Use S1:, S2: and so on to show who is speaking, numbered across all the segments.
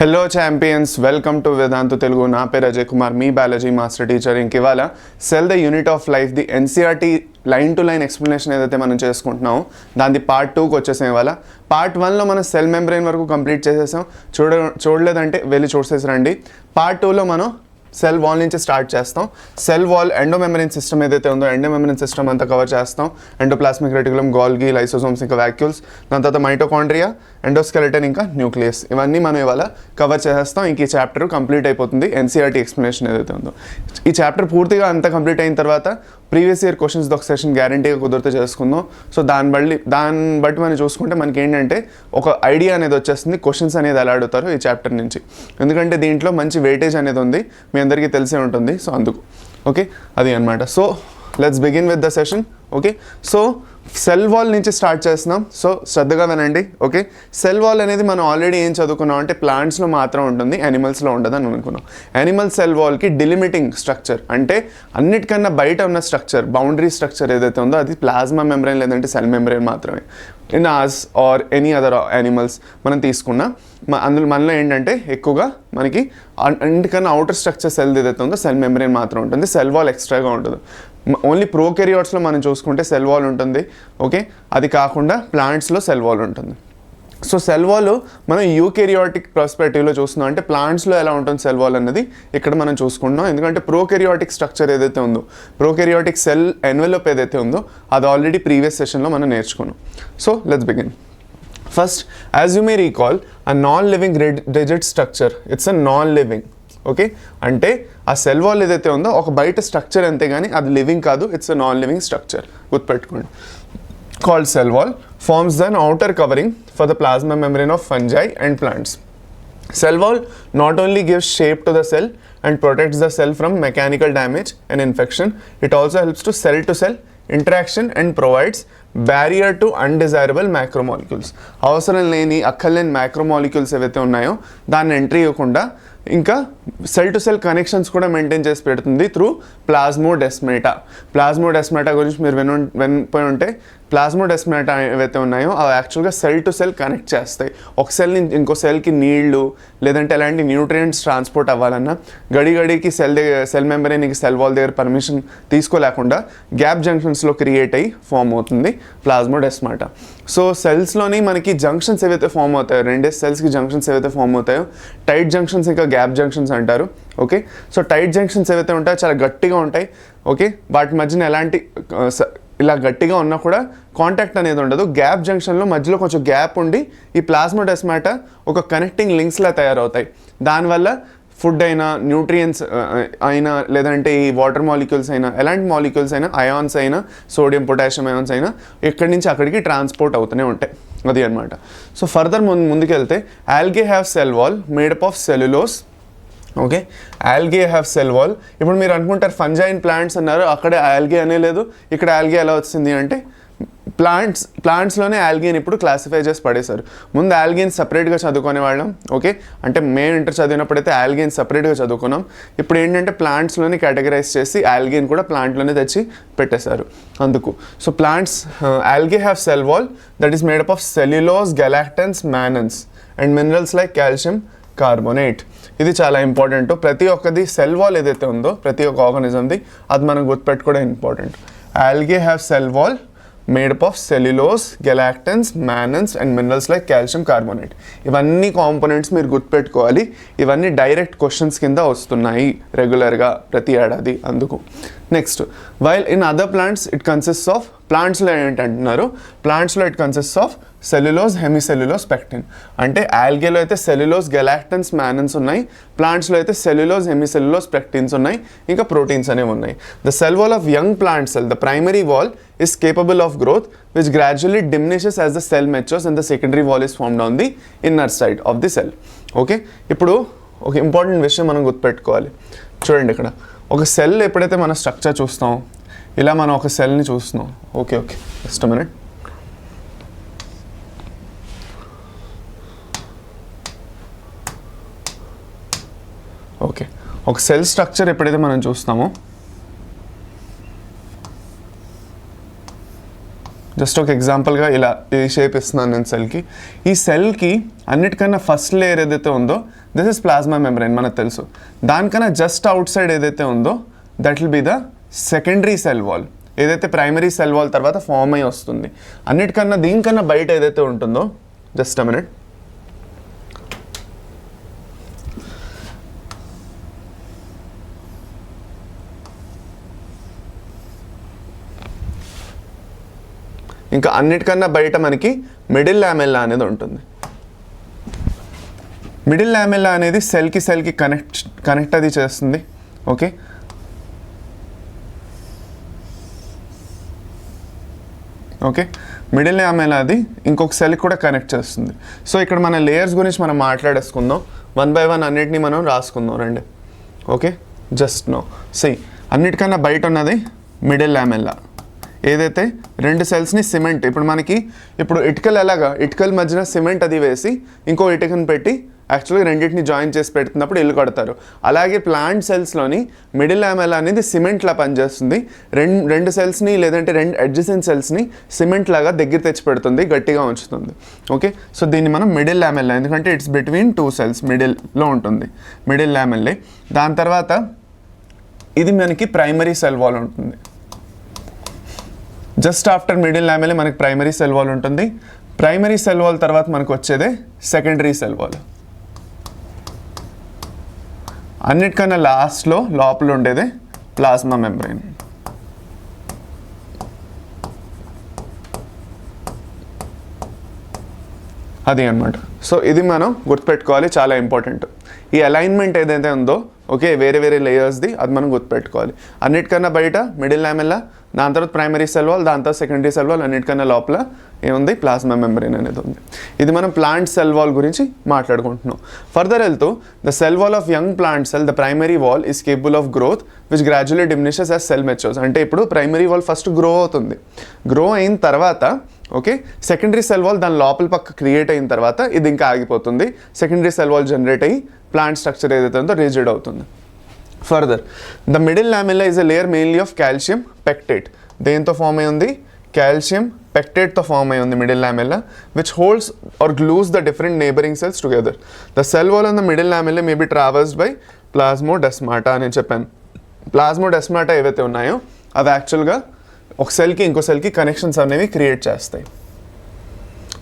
S1: Hello champions, welcome to Vedantu Telugu. నా పేరు అజయ్ కుమార్, మీ biology master teacher. ఇంక ఇవాళ cell the unit of life the NCERT line to line explanation ఏదైతే మనం చేసుకుంటున్నామో దాని పార్ట్ 2కి వచ్చేసాం. ఇవాళ పార్ట్ 1లో మనం సెల్ మెంబ్రెయిన్ వరకు కంప్లీట్ చేసేసాం. చూడలేదంటే వెళ్ళి చూసేసి రండి. పార్ట్ 2లో మనం సెల్ వాల్ నుంచి స్టార్ట్ చేస్తాం. సెల్ వాల్ ఎండోమెమ్బ్రేన్ సిస్టమ్ ఏదైతే ఉందో ఎండోమెమ్బ్రేన్ సిస్టమ్ అంతా కవర్ చేస్తాం. ఎండోప్లాస్మిక్ రెటిక్యులం, గోల్గి, లైసోసోమ్స్, ఇంకా వాక్యూల్స్, దాని తర్వాత మైటోకాండ్రియా, ఎండోస్కెలెటన్, ఇంకా న్యూక్లియస్, ఇవన్నీ మనం ఇవాళ కవర్ చేసేస్తాం. ఇంక ఈ చాప్టర్ కంప్లీట్ అయిపోతుంది. ఎన్సీఆర్టీ ఎక్స్ప్లెనేషన్ ఏదైతే ఉందో ఈ చాప్టర్ పూర్తిగా అంతా కంప్లీట్ అయిన తర్వాత ప్రీవియస్ ఇయర్ క్వశ్చన్స్ ఒక సెషన్ గ్యారంటీగా కుదిరితే చేసుకుందాం. సో దాన్ని బట్టి మనం చూసుకుంటే మనకి ఏంటంటే ఒక ఐడియా అనేది వచ్చేస్తుంది, క్వశ్చన్స్ అనేది ఎలా అడుగుతారో ఈ చాప్టర్ నుంచి. ఎందుకంటే దీంట్లో మంచి వెయిటేజ్ అనేది ఉంది, మీ అందరికీ తెలిసే ఉంటుంది. సో అందుకు ఓకే, అది అనమాట. So let's begin with the session. Okay, so cell wall నుంచి స్టార్ట్ చేస్తున్నాం. సో శ్రద్ధగా వినండి. ఓకే, సెల్ వాల్ అనేది మనం ఆల్రెడీ ఏం చదువుకున్నాం అంటే ప్లాంట్స్లో మాత్రం ఉంటుంది, యానిమల్స్లో ఉండదని అనుకున్నాం. యానిమల్ సెల్ వాల్కి డిలిమిటింగ్ స్ట్రక్చర్ అంటే అన్నిటికన్నా బయట ఉన్న స్ట్రక్చర్, బౌండరీ స్ట్రక్చర్ ఏదైతే ఉందో అది ప్లాస్మా మెంబ్రెయిన్ లేదంటే సెల్ మెంబ్రెయిన్ మాత్రమే. In us or any other animals మనం తీసుకున్నా మనలో ఏంటంటే ఎక్కువగా మనకి అన్నిటికన్నా అవుటర్ స్ట్రక్చర్ సెల్ ఏదైతే ఉందో సెల్ మెంబ్రెయిన్ మాత్రం ఉంటుంది, సెల్ వాల్ ఎక్స్ట్రాగా ఉంటుంది. ఓన్లీ ప్రోకెరియాట్స్లో మనం చూసుకుంటే సెల్ వాల్ ఉంటుంది. ఓకే, అది కాకుండా ప్లాంట్స్లో సెల్ వాల్ ఉంటుంది. సో సెల్ వాల్ మనం యూకెరియాటిక్ పర్స్పెక్టివ్లో చూస్తున్నాం. అంటే ప్లాంట్స్లో ఎలా ఉంటుంది సెల్ వాల్ అనేది ఇక్కడ మనం చూసుకుంటున్నాం. ఎందుకంటే ప్రోకెరియాటిక్ స్ట్రక్చర్ ఏదైతే ఉందో, ప్రోకెరియాటిక్ సెల్ ఎన్వెలప్ ఏదైతే ఉందో అది ఆల్రెడీ ప్రీవియస్ సెషన్లో మనం నేర్చుకున్నాం. So let's begin. First, as you may recall, a non living rigid structure, it's a non living. Okay, అంటే ఆ సెల్ వాల్ ఏదైతే ఉందో ఒక బయట స్ట్రక్చర్ అంతే కానీ అది లివింగ్ కాదు, it's a non living structure. గుర్తుపెట్టుకోండి. Called cell wall forms an outer covering for the plasma membrane of fungi and plants. Cell wall not only gives shape to the cell and protects the cell from mechanical damage and infection, it also helps to cell interaction and provides barrier to undesirable macromolecules. అవసరం లేని అక్కర్లేని macromolecules ఏవైతే ఉన్నాయో దాన్ని entry ఇవ్వకుండా ఇంకా cell to cell connections కూడా maintain చేసి పెడుతుంది త్రూ ప్లాస్మోడెస్మాటా. ప్లాస్మోడెస్మాటా గురించి మీరు వినిపోయి ఉంటే ప్లాస్మోడెస్మాటా ఏవైతే ఉన్నాయో అవి యాక్చువల్గా సెల్ టు సెల్ కనెక్ట్ చేస్తాయి. ఒక సెల్ నుంచి ఇంకో సెల్కి నీళ్లు లేదంటే ఎలాంటి న్యూట్రియంట్స్ ట్రాన్స్పోర్ట్ అవ్వాలన్నా గడికి సెల్ మెంబ్రెయిన్కి సెల్ వాల్ దగ్గర పర్మిషన్ తీసుకోలేకుండా గ్యాప్ జంక్షన్స్లో క్రియేట్ అయ్యి ఫామ్ అవుతుంది ప్లాస్మోడెస్మాటా. సో సెల్స్లోని మనకి జంక్షన్స్ ఏవైతే ఫామ్ అవుతాయో, రెండే సెల్స్కి జంక్షన్స్ ఏవైతే ఫామ్ అవుతాయో టైట్ జంక్షన్స్ ఇంకా గ్యాప్ జంక్షన్స్ అంటారు. ఓకే, సో టైట్ జంక్షన్స్ ఏవైతే ఉంటాయో చాలా గట్టిగా ఉంటాయి. ఓకే, వాటి మధ్యన ఎలాంటి ఇలా గట్టిగా ఉన్నా కూడా కాంటాక్ట్ అనేది ఉండదు. గ్యాప్ జంక్షన్లో మధ్యలో కొంచెం గ్యాప్ ఉండి ఈ ప్లాస్మోడెస్మాటా ఒక కనెక్టింగ్ లింక్స్లా తయారవుతాయి. దానివల్ల ఫుడ్ అయినా, న్యూట్రియంట్స్ అయినా, లేదంటే ఈ వాటర్ మాలిక్యూల్స్ అయినా, ఎలాంటి మాలిక్యూల్స్ అయినా, అయాన్స్ అయినా, సోడియం పొటాషియం అయాన్స్ అయినా ఇక్కడి నుంచి అక్కడికి ట్రాన్స్పోర్ట్ అవుతూనే ఉంటాయి. అది అనమాట. సో ఫర్దర్ ముందుకెళ్తే algae have cell wall made up of cellulose. Okay, algae have cell wall. ఇప్పుడు మీరు ఫంజై అండ్ ప్లాంట్స్ అన్నారు, అక్కడే ఆల్గే అనే లేదు, ఇక్కడ ఆల్గే ఎలా వచ్చింది అంటే ప్లాంట్స్లోనే ఆల్గేని ఇప్పుడు క్లాసిఫై చేసి పడేశారు. ముందు ఆల్గేని సపరేట్గా చదువుకునే వాళ్ళం. ఓకే, అంటే మేము ఇంటర్ చదివినప్పుడైతే ఆల్గేని సపరేట్గా చదువుకున్నాం. ఇప్పుడు ఏంటంటే ప్లాంట్స్లోనే కేటగరైజ్ చేసి ఆల్గేని కూడా ప్లాంట్లోనే తెచ్చి పెట్టేశారు అందుకు. So plants algae have cell wall that is made up of cellulose, galactans, mannans and minerals like calcium carbonate. ఇది చాలా ఇంపార్టెంట్. ప్రతి ఒక్కది సెల్ వాల్ ఏదైతే ఉందో ప్రతి ఒక్క ఆర్గానిజంది అది మనం గుర్తుపెట్టుకోవడం important. Algae have cell wall made up of cellulose, galactans, mannans and minerals like calcium carbonate. ఇవన్నీ కాంపోనెంట్స్ మీరు గుర్తుపెట్టుకోవాలి. ఇవన్నీ డైరెక్ట్ క్వశ్చన్స్ కింద వస్తున్నాయి రెగ్యులర్గా ప్రతి ఏడాది అందుకు. Next, while in other plants it consists of, ప్లాంట్స్లో ఏంటంటున్నారు, ప్లాంట్స్లో it consists of cellulose, hemicellulose, pectin. అంటే ఆల్గేలో అయితే సెల్యులోస్, గెలాక్టన్స్, మ్యానన్స్ ఉన్నాయి, ప్లాంట్స్లో అయితే సెల్యులోస్, హెమిసెల్యులోస్, పెక్టిన్స్ ఉన్నాయి, ఇంకా ప్రోటీన్స్ అనేవి ఉన్నాయి. The cell wall of young plant cell, the primary wall is capable of growth which gradually diminishes as the cell matures and the secondary wall is formed on the inner side of the cell. Okay, ఇప్పుడు ఒక important విషయం మనం గుర్తుపెట్టుకోవాలి. చూడండి, ఇక్కడ ఒక cell ఎప్పుడైతే మన స్ట్రక్చర్ చూస్తాం, ఇలా మనం ఒక సెల్ని చూస్తున్నాం. Okay, just a minute. Okay, ఒక సెల్ స్ట్రక్చర్ ఎప్పుడైతే మనం చూస్తామో జస్ట్ ఒక ఎగ్జాంపుల్గా ఇలా ఈ షేప్ ఇస్తున్నాను నేను సెల్కి. ఈ సెల్కి అన్నిటికన్నా ఫస్ట్ లేయర్ ఏదైతే ఉందో దిస్ ఇస్ ప్లాస్మా మెంబ్రెయిన్ మనకు తెలుసు. దానికన్నా జస్ట్ అవుట్ సైడ్ ఏదైతే ఉందో that will be the secondary cell wall, ఏదైతే ప్రైమరీ సెల్ వాల్ తర్వాత ఫామ్ అయ్యి వస్తుంది. అన్నిటికన్నా దీనికన్నా బయట ఏదైతే ఉంటుందో, జస్ట్ అ మినిట్, ఇంకా అన్నిటికన్నా బయట మనకి మిడిల్ లామెల్లా అనేది ఉంటుంది. మిడిల్ లామెల్లా అనేది సెల్కి కనెక్ట్ అది చేస్తుంది. ఓకే, ఓకే, మిడిల్ లామెల్లా అది ఇంకొక సెల్కి కూడా కనెక్ట్ చేస్తుంది. సో ఇక్కడ మన లేయర్స్ గురించి మనం మాట్లాడేసుకుందాం, 1 by 1 అన్నిటిని మనం రాసుకుందాం రండి. ఓకే, జస్ట్ నో సి, అన్నిటికన్నా బయట ఉన్నది మిడిల్ లామెల్లా, ఏదైతే 2 సెల్స్ని సిమెంట్, ఇప్పుడు ఇటుకలు ఎలాగా, ఇటుకల మధ్యన సిమెంట్ అది వేసి ఇంకో ఇటుకను పెట్టి యాక్చువల్గా రెండింటిని జాయిన్ చేసి పెడుతున్నప్పుడు ఇల్లు కడతారు. అలాగే ప్లాంట్ సెల్స్లోని మిడిల్ లామెల్లా అనేది సిమెంట్లా పనిచేస్తుంది. రెండు సెల్స్ని లేదంటే 2 అడ్జసెంట్ సెల్స్ని సిమెంట్ లాగా దగ్గర తెచ్చి పెడుతుంది, గట్టిగా ఉంచుతుంది. ఓకే, సో దీన్ని మనం మిడిల్ లామెల్లా, ఎందుకంటే ఇట్స్ బిట్వీన్ 2 సెల్స్ మిడిల్లో ఉంటుంది మిడిల్ లామెల్లే. దాని తర్వాత ఇది మనకి ప్రైమరీ సెల్ వాల్ ఉంటుంది. జస్ట్ ఆఫ్టర్ మిడిల్ లామెల్లే మనకి ప్రైమరీ సెల్ వాల్ ఉంటుంది. ప్రైమరీ సెల్ వాల్ తర్వాత మనకు వచ్చేదే సెకండరీ సెల్ వాల్. అన్నిటికన్నా లాస్ట్లో లోపల ఉండేదే ప్లాస్మా మెంబ్రెయిన్. అది అన్నమాట. సో ఇది మనం గుర్తుపెట్టుకోవాలి, చాలా ఇంపార్టెంట్. ఈ అలైన్మెంట్ ఏదైతే ఉందో, ఓకే, వేరే వేరే లేయర్స్ది, అది మనం గుర్తుపెట్టుకోవాలి. అన్నిటికన్నా బయట మిడిల్ లామెల్లా, దాని తర్వాత ప్రైమరీ సెల్ వాల్, దాని తర్వాత సెకండరీ సెల్ వాల్, అన్నిటికన్నా లోపల ఏముంది, ప్లాస్మా మెంబ్రెయిన్ అనేది ఉంది. ఇది మనం ప్లాంట్ సెల్ వాల్ గురించి మాట్లాడుకుంటున్నాం. ఫర్దర్ వెళ్తూ, the cell wall of young plant cell, the primary wall is capable of growth which gradually డిమినిషెస్ as cell మెచ్యూర్స్. అంటే ఇప్పుడు ప్రైమరీ వాల్ ఫస్ట్ గ్రో అవుతుంది, గ్రో అయిన తర్వాత ఓకే, సెకండరీ సెల్ వాల్ దాని లోపల పక్క క్రియేట్ అయిన తర్వాత ఇది ఇంకా ఆగిపోతుంది. సెకండరీ సెల్ వాల్ జనరేట్ అయ్యి ప్లాంట్ స్ట్రక్చర్ ఏదైతే ఉందో రిజిడ్ అవుతుంది. Further, the middle lamella is a layer mainly of calcium pectate. దేంతో ఫామ్ అయి ఉంది, కాల్షియం పెక్టేట్తో ఫామ్ అయి ఉంది middle lamella, which holds or glues the different neighbouring cells together. The cell wall on the middle lamella may be traversed by plasmodesmata అని చెప్పాను. ప్లాస్మోడెస్మాటా ఏవైతే ఉన్నాయో అవి యాక్చువల్గా ఒక సెల్కి ఇంకో సెల్కి కనెక్షన్స్ అనేవి క్రియేట్ చేస్తాయి.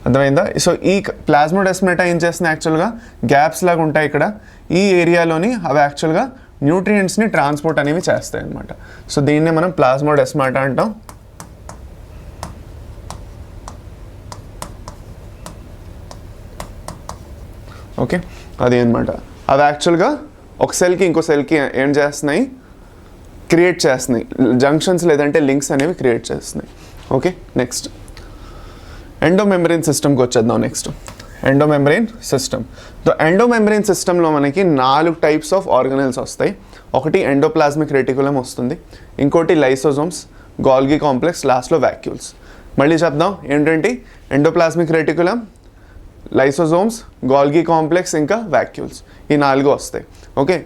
S1: అర్థమైందా? సో ఈ ప్లాస్మోడెస్మాటా ఏం చేస్తుంది, యాక్చువల్గా గ్యాప్స్ లాగా ఉంటాయి ఇక్కడ ఈ ఏరియాలోని, అవి యాక్చువల్గా న్యూట్రియంట్స్ని ట్రాన్స్పోర్ట్ అనేవి చేస్తాయి అన్నమాట. సో దీన్నే మనం ప్లాస్మోడెస్మాటా అంటాం. ఓకే, అది అనమాట. అవి యాక్చువల్గా ఒక సెల్కి ఇంకో సెల్కి ఏం చేస్తున్నాయి, క్రియేట్ చేస్తున్నాయి, జంక్షన్స్ లేదంటే లింక్స్ అనేవి క్రియేట్ చేస్తున్నాయి. ఓకే, నెక్స్ట్ ఎండోమెంబ్రెయిన్ సిస్టమ్కి వచ్చేద్దాం. Next endomembrane system. The endomembrane సిస్టంలో మనకి 4 టైప్స్ ఆఫ్ ఆర్గనెల్స్ వస్తాయి. ఒకటి ఎండోప్లాస్మిక్ రెటికులం వస్తుంది, ఇంకోటి లైసోజోమ్స్, గోల్గి కాంప్లెక్స్, లాస్ట్లో వాక్యూల్స్. మళ్ళీ చెప్దాం ఏంటంటే endoplasmic reticulum, lysosomes, Golgi complex, ఇంకా వాక్యూల్స్, ఈ 4 వస్తాయి. ఓకే,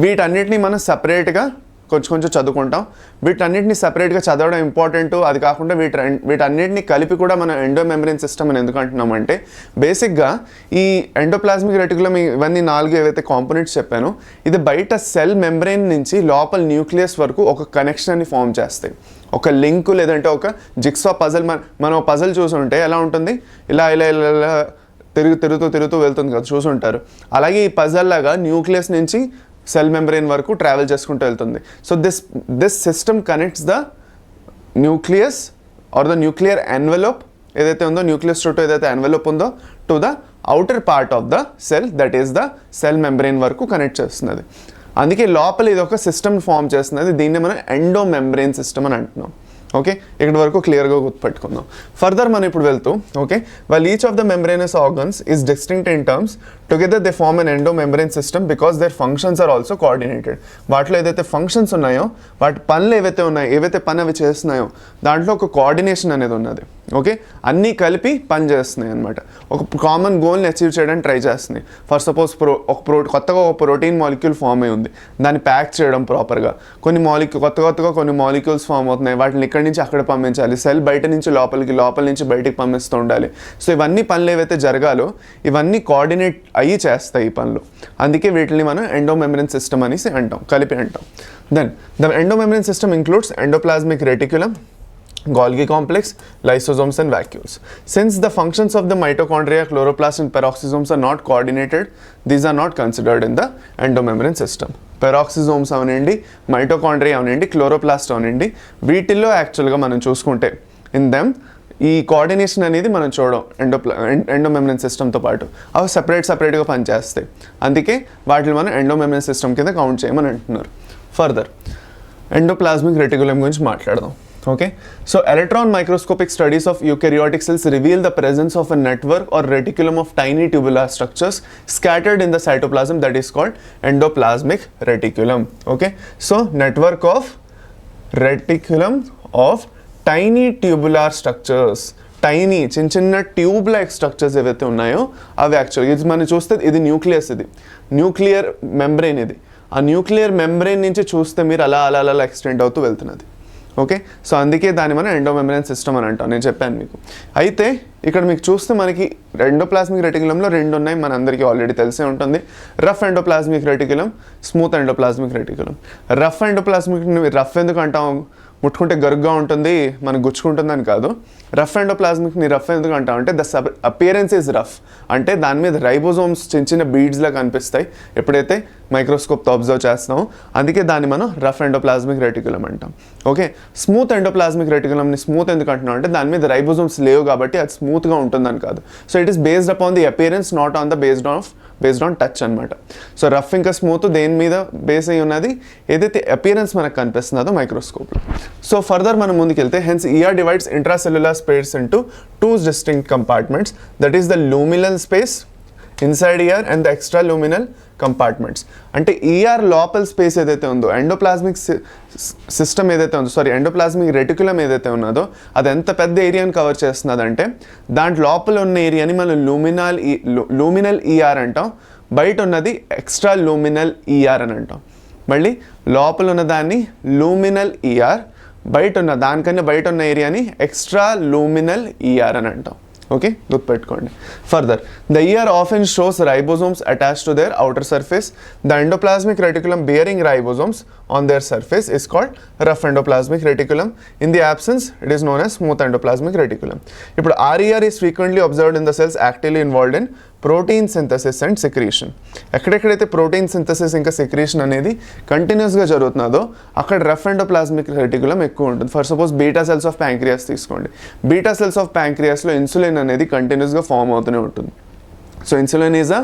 S1: వీటన్నిటిని మనం సపరేట్గా కొంచెం చదువుకుంటాం. వీటన్నిటిని సపరేట్గా చదవడం ఇంపార్టెంట్. అది కాకుండా వీటన్నిటిని కలిపి కూడా మనం ఎండోమెంబ్రెయిన్ సిస్టమ్ అని ఎందుకు అంటున్నామంటే, బేసిక్గా ఈ ఎండోప్లాస్మిక్ రెటికులం ఇవన్నీ 4 ఏవైతే కాంపోనెంట్స్ చెప్పానో, ఇది బయట సెల్ మెంబ్రెయిన్ నుంచి లోపల న్యూక్లియస్ వరకు ఒక కనెక్షన్ని ఫామ్ చేస్తాయి, ఒక లింక్ లేదంటే ఒక జిక్సా పజల్. మనం పజల్ చూసుంటే ఎలా ఉంటుంది, ఇలా ఇలా ఇలా ఇలా తిరుగుతూ వెళ్తుంది కదా, చూసుంటారు. అలాగే ఈ పజల్ లాగా న్యూక్లియస్ నుంచి సెల్ మెంబ్రెయిన్ వరకు ట్రావెల్ చేసుకుంటూ వెళ్తుంది. So this system connects the nucleus or the nuclear envelope ఏదైతే ఉందో, న్యూక్లియస్ చుట్టూ ఏదైతే ఎన్వెలోప్ ఉందో, to the outer part of the cell, that is the cell membrane వరకు కనెక్ట్ చేస్తున్నది. అందుకే లోపల ఇది ఒక సిస్టమ్ ఫామ్ చేస్తున్నది. దీన్ని మనం ఎండోమెంబ్రెయిన్ సిస్టమ్ అని అంటున్నాం. ఓకే, ఇక్కడి వరకు క్లియర్గా గుర్తుపెట్టుకుందాం. ఫర్దర్ మనం ఇప్పుడు వెళ్తూ, okay, while each of the membranous organs is distinct in terms, together they form an endomembrane system because their functions are also coordinated. వాటిలో ఏదైతే ఫంక్షన్స్ ఉన్నాయో, వాటి పనులు ఏవైతే పని అవి చేస్తున్నాయో, దాంట్లో ఒక కోఆర్డినేషన్ అనేది ఉన్నది. ఓకే, అన్నీ కలిపి పని చేస్తున్నాయి అనమాట. ఒక కామన్ గోల్ని అచీవ్ చేయడానికి ట్రై చేస్తున్నాయి. ఫర్ సపోజ్ కొత్తగా ఒక ప్రోటీన్ మాలిక్యూల్ ఫామ్ అయి ఉంది, దాన్ని ప్యాక్ చేయడం ప్రాపర్గా. కొత్తగా కొన్ని మాలిక్యూల్స్ ఫామ్ అవుతున్నాయి, వాటిని ఇక్కడ ఇక్కడి నుంచి అక్కడ పంపించాలి, సెల్ బయట నుంచి లోపలికి, లోపల నుంచి బయటికి పంపిస్తూ ఉండాలి. సో ఇవన్నీ పనులు ఏవైతే జరగాలో ఇవన్నీ కోఆర్డినేట్ అయ్యి చేస్తాయి ఈ పనులు. అందుకే వీటిని మనం ఎండోమెమ్బ్రేన్ సిస్టమ్ అనేసి అంటాం, కలిపి అంటాం. Then the endomembrane system includes endoplasmic reticulum, Golgi complex, lysosomes and vacuoles. Since the functions of the mitochondria, chloroplast and peroxisomes are not coordinated, these are not considered in the endomembrane system. Peroxisomes అవనండి, mitochondria అవనండి, chloroplast అవనండి, వీటిల్లో యాక్చువల్గా మనం చూసుకుంటే in them ఈ coordination అనేది మనం చూడడం ఎండోమెమ్బ్రేన్ సిస్టమ్తో పాటు అవి సపరేట్గా పనిచేస్తాయి. అందుకే వాటిని మనం ఎండోమెమ్బ్రేన్ సిస్టమ్ కింద కౌంట్ చేయమని అంటున్నారు. ఫర్దర్ ఎండోప్లాస్మిక్ రెటిక్యులమ్ గురించి మాట్లాడదాం. Okay, so electron microscopic studies of eukaryotic cells reveal the presence of a network or reticulum of tiny tubular structures scattered in the cytoplasm that is called endoplasmic reticulum. Okay, so network of reticulum of tiny tubular structures, tiny చిన్న tube like structures ఏవైతే ఉన్నాయో అవి యాక్చువల్గా ఇది మనం చూస్తే ఇది nucleus, ఇది న్యూక్లియర్ మెంబ్రెయిన్. ఇది ఆ న్యూక్లియర్ మెంబ్రెయిన్ నుంచి చూస్తే మీరు అలా అలా అలా ఎక్స్టెండ్ అవుతూ వెళ్తున్నది. ఓకే, సో అందుకే దాన్ని మనం ఎండోమెమ్బ్రేన్ సిస్టమ్ అని అంటాం, నేను చెప్పాను మీకు. అయితే ఇక్కడ మీకు చూస్తే మనకి ఎండోప్లాస్మిక్ రెటిక్యులంలో రెండు ఉన్నాయి, మన అందరికీ ఆల్రెడీ తెలిసే ఉంటుంది. Rough endoplasmic reticulum, smooth endoplasmic reticulum. Rough endoplasmic rough ఎందుకు అంటాం, ముట్టుకుంటే గరుగ్గా ఉంటుంది, మనకు గుచ్చుకుంటుందని కాదు. రఫ్ ఎండోప్లాస్మిక్ని రఫ్ ఎందుకు అంటాం అంటే ద అపియరెన్స్ ఈజ్ రఫ్, అంటే దాని మీద రైబోజోమ్స్ చిన్న చిన్న బీడ్స్లా కనిపిస్తాయి ఎప్పుడైతే మైక్రోస్కోప్తో అబ్జర్వ్ చేస్తామో, అందుకే దాన్ని మనం రఫ్ ఎండోప్లాస్మిక్ రెటిక్యులం అంటాం. ఓకే, స్మూత్ ఎండోప్లాస్మిక్ రెటిక్యులంని స్మూత్ ఎందుకు అంటున్నాం అంటే దాని మీద రైబోజోమ్స్ లేవు కాబట్టి అది స్మూత్గా ఉంటుందని కాదు. So it is based upon the appearance, not on the based on touch అనమాట. సో రఫ్ ఇంకా స్మూత్ దేని మీద బేస్ అయి ఉన్నది, ఏదైతే అపియరెన్స్ మనకు కనిపిస్తుందో మైక్రోస్కోప్లో. సో ఫర్దర్ మనం ముందుకెళ్తే hence ER divides intracellular space into two distinct compartments, that is the luminal space inside ER and the extra luminal compartments. అంటే ER లోపల స్పేస్ ఏదైతే ఉందో, ఎండోప్లాస్మిక్ సిస్టమ్ ఏదైతే ఉందో, ఎండోప్లాస్మిక్ రెటిక్యులం ఏదైతే ఉన్నదో అది ఎంత పెద్ద ఏరియాని కవర్ చేస్తున్నది అంటే దాంట్లో లోపల ఉన్న ఏరియాని మనం లూమినల్ ER అంటాం, బయట ఉన్నది ఎక్స్ట్రా లూమినల్ ER అని అంటాం. మళ్ళీ లోపల ఉన్న దాన్ని లూమినల్ ER, దానికన్నా బయట ఉన్న ఏరియాని ఎక్స్ట్రా లూమినల్ ER అని అంటాం. ఓకే, గుర్తుపెట్టుకోండి. Further the ER often shows ribosomes attached to their outer surface. The endoplasmic reticulum bearing ribosomes on their surface is called rough endoplasmic reticulum. In the absence, it is known as smooth endoplasmic reticulum. ఇప్పుడు RER is frequently observed in the cells actively involved in protein synthesis and secretion. ఎక్కడెక్కడైతే protein synthesis ఇంకా secretion అనేది కంటిన్యూస్గా జరుగుతున్నదో అక్కడ rough endoplasmic reticulum ఎక్కువ ఉంటుంది. For suppose beta cells of pancreas తీసుకోండి. Beta cells of ప్యాంక్రియాస్లో insulin అనేది కంటిన్యూస్గా ఫామ్ అవుతూనే ఉంటుంది. So insulin is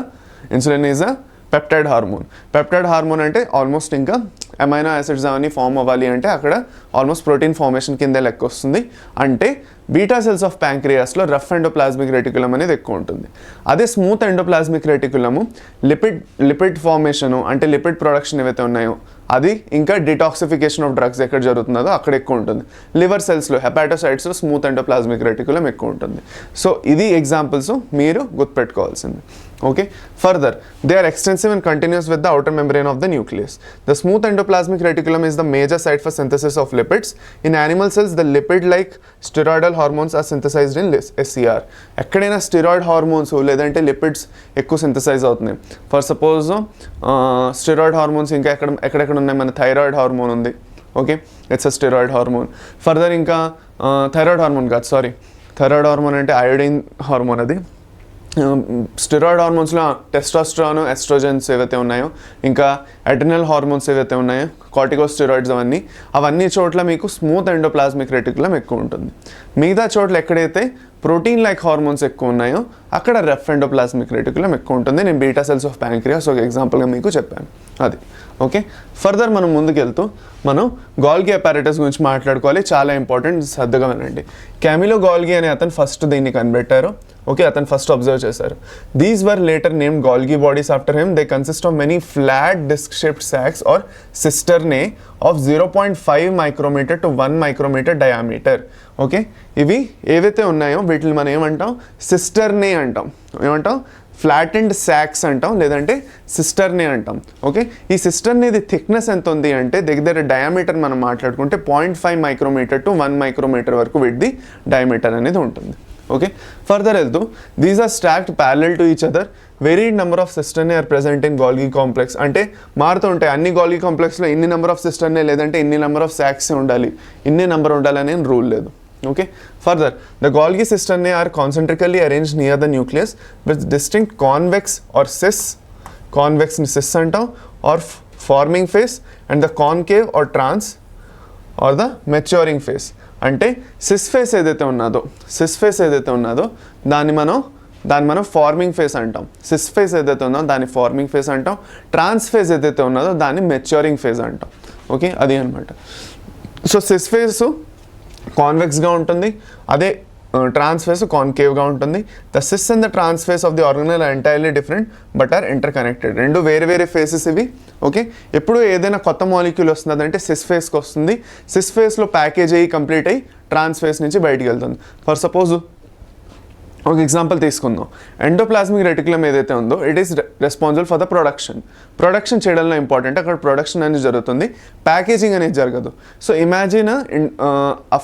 S1: a peptide hormone. Peptide hormone అంటే ఆల్మోస్ట్ ఇంకా అమైనో యాసిడ్స్ అవన్నీ ఫామ్ అవ్వాలి అంటే అక్కడ ఆల్మోస్ట్ ప్రోటీన్ ఫార్మేషన్ కింద లెక్క వస్తుంది. అంటే బీటా సెల్స్ ఆఫ్ ప్యాంక్రియాస్లో రఫ్ ఎండోప్లాస్మిక్ రెటిక్యులం అనేది ఎక్కువ ఉంటుంది. అదే smooth endoplasmic reticulum lipid formation అంటే లిపిడ్ ప్రొడక్షన్ ఏవైతే ఉన్నాయో అది ఇంకా డిటాక్సిఫికేషన్ ఆఫ్ డ్రగ్స్ ఎక్కడ జరుగుతుందో అక్కడ ఎక్కువ ఉంటుంది. లివర్ సెల్స్లో హెపాటోసైట్స్లో స్మూత్ ఎండోప్లాస్మిక్ రెటిక్యులం ఎక్కువ ఉంటుంది. సో ఇది ఎగ్జాంపుల్స్ మీరు గుర్తుపెట్టుకోవాల్సింది. Okay, further they are extensive and continuous with the outer membrane of the nucleus. The smooth endoplasmic reticulum is the major site for synthesis of lipids. In animal cells, the lipid like steroidal hormones are synthesized in SCR. ఎక్కడైనా steroid hormones లేదంటే lipids ఎక్కువ synthesise అవుతున్నాయి. For suppose steroid hormones ఇంకా ఎక్కడెక్కడ ఉన్నాయి, మన thyroid hormone ఉంది. Okay, it's a steroid hormone. Further ఇంకా థైరాయిడ్ హార్మోన్ కాదు, థైరాయిడ్ హార్మోన్ అంటే అయోడిన్ హార్మోన్. అది స్టెరాయిడ్ హార్మోన్స్లో టెస్టోస్టెరాన్, ఎస్ట్రోజన్స్ ఏవైతే ఉన్నాయో, ఇంకా అడ్రినల్ హార్మోన్స్ ఏవైతే ఉన్నాయో, కార్టికోస్టెరాయిడ్స్ అవన్నీ చోట్ల మీకు స్మూత్ ఎండోప్లాస్మిక్ రెటిక్యులం ఎక్కువ ఉంటుంది. మిగతా చోట్ల ఎక్కడైతే ప్రోటీన్ లైక్ హార్మోన్స్ ఎక్కువ ఉన్నాయో అక్కడ రఫ్ ఎండోప్లాస్మిక్ రెటిక్యులం ఎక్కువ ఉంటుంది. నేను బీటా సెల్స్ ఆఫ్ ప్యాంక్రియాస్ ఒక ఎగ్జాంపుల్గా మీకు చెప్పాను అది. ఓకే, ఫర్దర్ మనం ముందుకెళ్తూ మనం గాల్గి అపారటస్ గురించి మాట్లాడుకోవాలి. చాలా ఇంపార్టెంట్, శ్రద్ధగా వినండి. క్యామిలో గాల్గి అనే అతను ఫస్ట్ దీన్ని కనిపెట్టారు. ఓకే, అతను ఫస్ట్ అబ్జర్వ్ చేశారు. These were later name Golgi bodies after him. They consist of many flat disc shaped sacs or cisternae of 0.5 micrometre to 1 micrometre diameter. Okay, ఇవి ఏవైతే ఉన్నాయో వీటిని మనం ఏమంటాం, సిస్టర్నే అంటాం. ఏమంటాం, ఫ్లాటెండ్ సాక్స్ అంటాం, లేదంటే సిస్టర్నే అంటాం. ఓకే, ఈ సిస్టర్నేది థిక్నెస్ ఎంత ఉంది అంటే దగ్గర డయామీటర్ మనం మాట్లాడుకుంటే 0.5 మైక్రోమీటర్ టు 1 మైక్రోమీటర్ వరకు విడ్ది డయామీటర్ అనేది ఉంటుంది. ఓకే, ఫర్దర్ వెళ్తూ these are stacked parallel to each other. Varied number of cisternae are present in Golgi complex. అంటే మారుతూ ఉంటాయి అన్ని గోల్గి కాంప్లెక్స్లో ఇన్ని నెంబర్ ఆఫ్ సిస్టర్నే లేదంటే ఇన్ని నెంబర్ ఆఫ్ సాక్స్ ఉండాలి, ఇన్ని నెంబర్ ఉండాలని రూల్ లేదు. Okay, further the Golgi cisternae are concentrically arranged near the nucleus with distinct convex or convex ni cis antam or forming phase and the concave or trans or the maturing phase. అంటే sys face ఏదైతే ఉన్నదో దాన్ని మనం farming face అంటాం. Sys face ఏదైతే ఉన్నదో దాన్ని farming face అంటాం. ట్రాన్స్ ఫేజ్ ఏదైతే ఉన్నదో దాన్ని మెచ్యూరింగ్ ఫేజ్ అంటాం. ఓకే, అది అనమాట. సో సిస్ ఫేస్ కాన్వెక్స్గా ఉంటుంది, అదే ట్రాన్స్ ఫేస్ కాన్కేవ్గా ఉంటుంది. The cis and the trans face of the organelle are entirely different but are interconnected. రెండు వేరే ఫేసెస్ ఇవి. ఓకే, ఎప్పుడు ఏదైనా కొత్త మాలిక్యూల్ వస్తుందంటే సిస్ ఫేస్కి వస్తుంది. సిస్ ఫేస్లో ప్యాకేజ్ అయ్యి కంప్లీట్ అయ్యి ట్రాన్స్ ఫేస్ నుంచి బయటికి వెళ్తుంది. ఫర్ సపోజ్ ఒక ఎగ్జాంపుల్ తీసుకుందాం. ఎండోప్లాస్మిక్ రెటిక్యులం ఏదైతే ఉందో it is responsible for the production చేయడంలో ఇంపార్టెంట్. అక్కడ ప్రొడక్షన్ అనేది జరుగుతుంది, ప్యాకేజింగ్ అనేది జరగదు. సో ఇమాజిన్ ఆ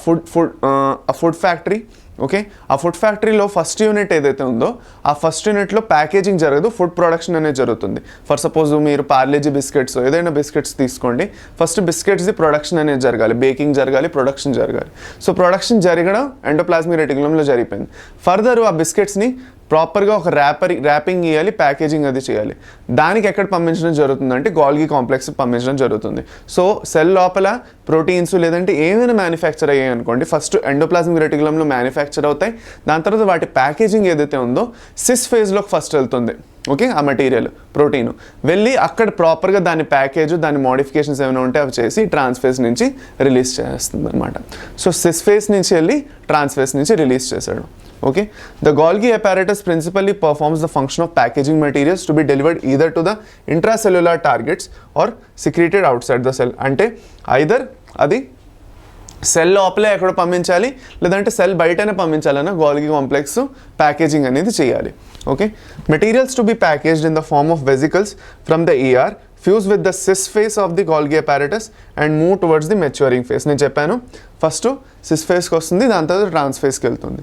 S1: ఫుడ్ ఫ్యాక్టరీ. ఓకే, ఆ ఫుడ్ ఫ్యాక్టరీలో ఫస్ట్ యూనిట్ ఏదైతే ఉందో ఆ ఫస్ట్ యూనిట్లో ప్యాకేజింగ్ జరగదు, ఫుడ్ ప్రొడక్షన్ అనేది జరుగుతుంది. ఫర్ సపోజ్ మీరు పార్లేజీ బిస్కెట్స్ ఏదైనా బిస్కెట్స్ తీసుకోండి, ఫస్ట్ బిస్కెట్స్ది ప్రొడక్షన్ అనేది జరగాలి, బేకింగ్ జరగాలి, ప్రొడక్షన్ జరగాలి. సో ప్రొడక్షన్ జరగడం ఎండోప్లాస్మిక్ రెటిక్యులంలో జరిగిపోయింది. ఫర్దర్ ఆ బిస్కెట్స్ని ప్రాపర్గా ఒక ర్యాపింగ్ ఇవ్వాలి, ప్యాకేజింగ్ అది చేయాలి. దానికి ఎక్కడ పంపించడం జరుగుతుందంటే గోల్గి కాంప్లెక్స్ పంపించడం జరుగుతుంది. సో సెల్ లోపల ప్రోటీన్స్ లేదంటే ఏమైనా మ్యానుఫ్యాక్చర్ అయ్యాయి అనుకోండి, ఫస్ట్ ఎండోప్లాస్మిక్ రెటిక్యులంలో మ్యానుఫ్యాక్చర్ అవుతాయి. దాని తర్వాత వాటి ప్యాకేజింగ్ ఏదైతే ఉందో సిస్ ఫేజ్లోకి ఫస్ట్ వెళ్తుంది. ఓకే, ఆ మెటీరియల్ ప్రోటీన్ వెళ్ళి అక్కడ ప్రాపర్గా దాని ప్యాకేజ్ దాని మోడిఫికేషన్స్ ఏమైనా ఉంటే అవి చేసి ట్రాన్స్ఫేస్ నుంచి రిలీజ్ చేస్తుంది అనమాట. సో సిస్ ఫేస్ నుంచి వెళ్ళి ట్రాన్స్ఫేస్ నుంచి రిలీజ్ చేశాడు. Okay, the Golgi apparatus principally performs the function of packaging materials to be delivered either to the intracellular targets or secreted outside the cell. అంటే either అది సెల్ లోపలే ఎక్కడ పంపించాలి లేదంటే సెల్ బయటనే పంపించాలన్న గోల్గి కాంప్లెక్స్ ప్యాకేజింగ్ అనేది చేయాలి. Okay, materials to be packaged in the form of vesicles from the ER fuse with the cis phase of the Golgi apparatus and move towards the maturing phase. నేను చెప్పాను first sis ఫేస్కి వస్తుంది, దాని తర్వాత trans ఫేస్కి వెళ్తుంది.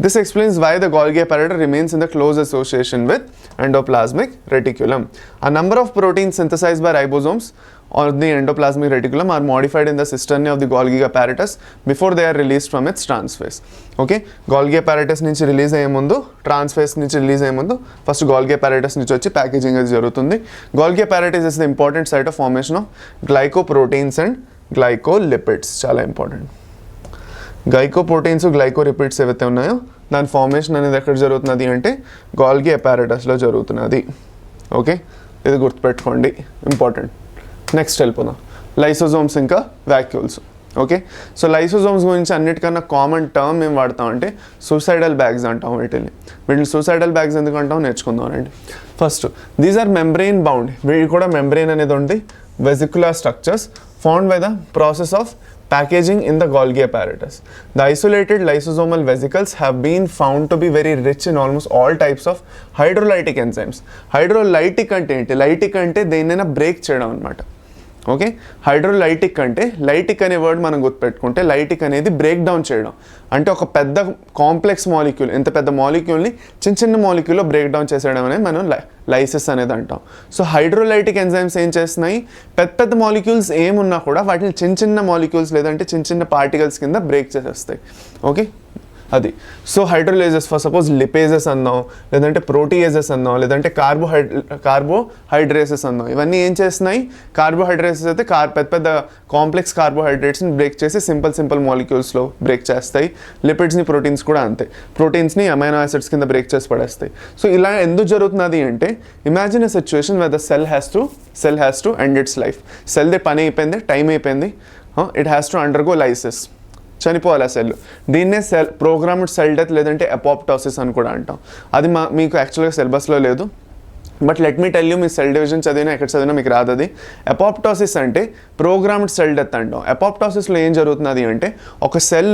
S1: This explains why the Golgi apparatus remains in the close association with endoplasmic reticulum. A number of proteins synthesized by ribosomes or the endoplasmic reticulum are modified in the cisternae of the Golgi apparatus before they are released from its trans phase. Okay, Golgi apparatus నుంచి release అయ్యే ముందు ట్రాన్స్ face నుంచి release అయ్యే ముందు first Golgi apparatus నుంచి వచ్చి packaging అది జరుగుతుంది. Golgi apparatus is the important site of formation of glycoproteins and glycolipids. చాలా ఇంపార్టెంట్. గ్లైకోప్రోటీన్స్ గ్లైకోలిపిడ్స్ ఏవైతే ఉన్నాయో దాని ఫార్మేషన్ అనేది ఎక్కడ జరుగుతున్నది అంటే Golgi apparatusలో జరుగుతున్నది. ఓకే, ఇది గుర్తుపెట్టుకోండి, ఇంపార్టెంట్. నెక్స్ట్ వెళ్ళిపోదాం, లైసోజోమ్స్ ఇంకా వాక్యూల్స్. ఓకే, సో లైసోజోమ్స్ గురించి అన్నిటికన్నా కామన్ టర్మ్ ఏం వాడతామంటే సూసైడల్ బ్యాగ్స్ అంటాం. వీటిని సూసైడల్ బ్యాగ్స్ ఎందుకు అంటాం నేర్చుకుందాం రండి. First these are membrane bound. వీటి కూడా మెంబ్రెయిన్ అనేది ఉంది, vesicular structures found by the process of packaging in the Golgi apparatus. The isolated lysosomal vesicles have been found to be very rich in almost all types of hydrolytic enzymes. Hydrolytic అంటే ఏంటి? Lytic అంటే దేన్నైనా break చేయడం అనమాట. Okay, hydrolytic అంటే lytic అనే word మనం గుర్తుపెట్టుకుంటే లైటిక్ అనేది బ్రేక్ డౌన్ చేయడం అంటే ఒక పెద్ద కాంప్లెక్స్ మాలిక్యూల్, ఎంత పెద్ద మాలిక్యూల్ని చిన్న మాలిక్యూల్లో బ్రేక్ డౌన్ చేసేయడం అనేది మనం లైసిస్ అనేది అంటాం. సో హైడ్రోలైటిక్ ఎంజైమ్స్ ఏం చేస్తున్నాయి, పెద్ద మాలిక్యూల్స్ ఏమున్నా కూడా వాటిని చిన్న మాలిక్యూల్స్ లేదంటే చిన్న పార్టికల్స్ కింద బ్రేక్ చేసేస్తాయి. ఓకే, అది. సో హైడ్రోలేజెస్ ఫర్ సపోజ్ లిపేజెస్ అన్నాం, లేదంటే ప్రోటీయేజెస్ అన్నాం, లేదంటే కార్బోహైడ్రేసెస్ అన్నాం. ఇవన్నీ ఏం చేస్తున్నాయి, కార్బోహైడ్రేసెస్ అయితే పెద్ద కాంప్లెక్స్ కార్బోహైడ్రేట్స్ని బ్రేక్ చేసి సింపుల్ మాలిక్యూల్స్లో బ్రేక్ చేస్తాయి. లిపిడ్స్ని ప్రోటీన్స్ కూడా అంతే, ప్రోటీన్స్ని అమైనో యాసిడ్స్ కింద బ్రేక్ చేసి పడేస్తాయి. సో ఇలా ఎందుకు జరుగుతున్నది అంటే imagine a situation where the cell has to end its life. సెల్ది పని అయిపోయింది, టైం అయిపోయింది, it has to undergo lysis, చనిపోవాలి ఆ సెల్. దీన్నే ప్రోగ్రామ్డ్ సెల్ డెత్ లేదంటే అపోప్టోసిస్ అని కూడా అంటాం. అది మీకు యాక్చువల్గా సిలబస్లో లేదు, but let me tell you, me cell division చదివినా ఎక్కడ చదివినా మీకు రాదు అది. అపోప్టోసిస్ అంటే ప్రోగ్రామ్డ్ సెల్ డెత్ అంటాం. అపోప్టోసిస్లో ఏం జరుగుతున్నది అంటే ఒక సెల్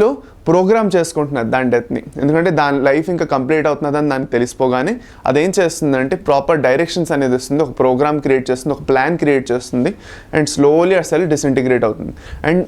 S1: ప్రోగ్రామ్ చేసుకుంటున్నది దాని డెత్ని, ఎందుకంటే దాని లైఫ్ ఇంకా కంప్లీట్ అవుతున్నదని దానికి తెలిసిపోగానే అదేం చేస్తుందంటే ప్రాపర్ డైరెక్షన్స్ అనేది ఇస్తుంది, ఒక ప్రోగ్రామ్ క్రియేట్ చేస్తుంది, ఒక ప్లాన్ క్రియేట్ చేస్తుంది, అండ్ స్లోలీ ఆ సెల్ డిసింటిగ్రేట్ అవుతుంది. And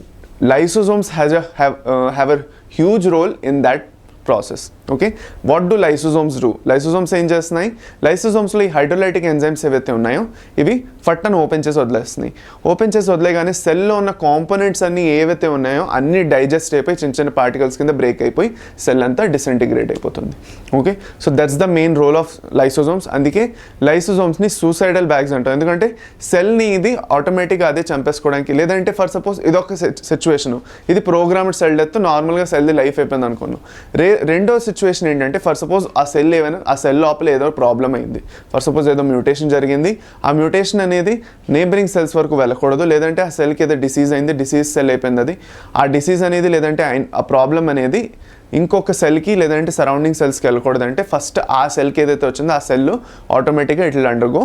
S1: lysosomes have a huge role in that process. Okay, what do lysosomes do? Lysosomes ఏం చేస్తున్నాయి, లైసోజోమ్స్లో ఈ హైడ్రోలైటిక్ ఎంజైమ్స్ ఏవైతే ఉన్నాయో ఇవి ఫట్టను ఓపెన్ చేసి వదిలేస్తున్నాయి. ఓపెన్ చేసి వదిలేగానే సెల్లో ఉన్న కాంపోనెంట్స్ అన్నీ ఏవైతే ఉన్నాయో అన్నీ డైజెస్ట్ అయిపోయి చిన్న చిన్న పార్టికల్స్ కింద బ్రేక్ అయిపోయి సెల్ అంతా డిసింటిగ్రేట్ అయిపోతుంది. Okay, so that's the main role of lysosomes. అందుకే లైసోజోమ్స్ని సూసైడల్ బ్యాగ్స్ అంటాం, ఎందుకంటే సెల్ని ఇది ఆటోమేటిక్గా అదే చంపేసుకోవడానికి, లేదంటే ఫర్ సపోజ్ ఇదొక సిచ్యువేషను, ఇది ప్రోగ్రామ్డ్ సెల్ డెత్, నార్మల్గా సెల్ది లైఫ్ అయిపోయింది అనుకున్నాం. రెండో సిచ్యువేషన్ ఏంటంటే ఫర్ సపోజ్ ఆ సెల్ ఆ సెల్ లోపల ఏదో ప్రాబ్లం అయింది, ఫర్ సపోజ్ ఏదో మ్యూటేషన్ జరిగింది, ఆ మ్యూటేషన్ అనేది నేబరింగ్ సెల్స్ వరకు వెళ్ళకూడదు, లేదంటే ఆ సెల్కి ఏదో డిసీజ్ అయింది, డిసీజ్ సెల్ అయిపోయింది అది, ఆ డిసీజ్ అనేది లేదంటే ఆ ప్రాబ్లం అనేది ఇంకొక సెల్కి లేదంటే సరౌండింగ్ సెల్స్కి వెళ్ళకూడదంటే ఫస్ట్ ఆ సెల్కి ఏదైతే వచ్చిందో ఆ సెల్ ఆటోమేటిక్గా it will undergo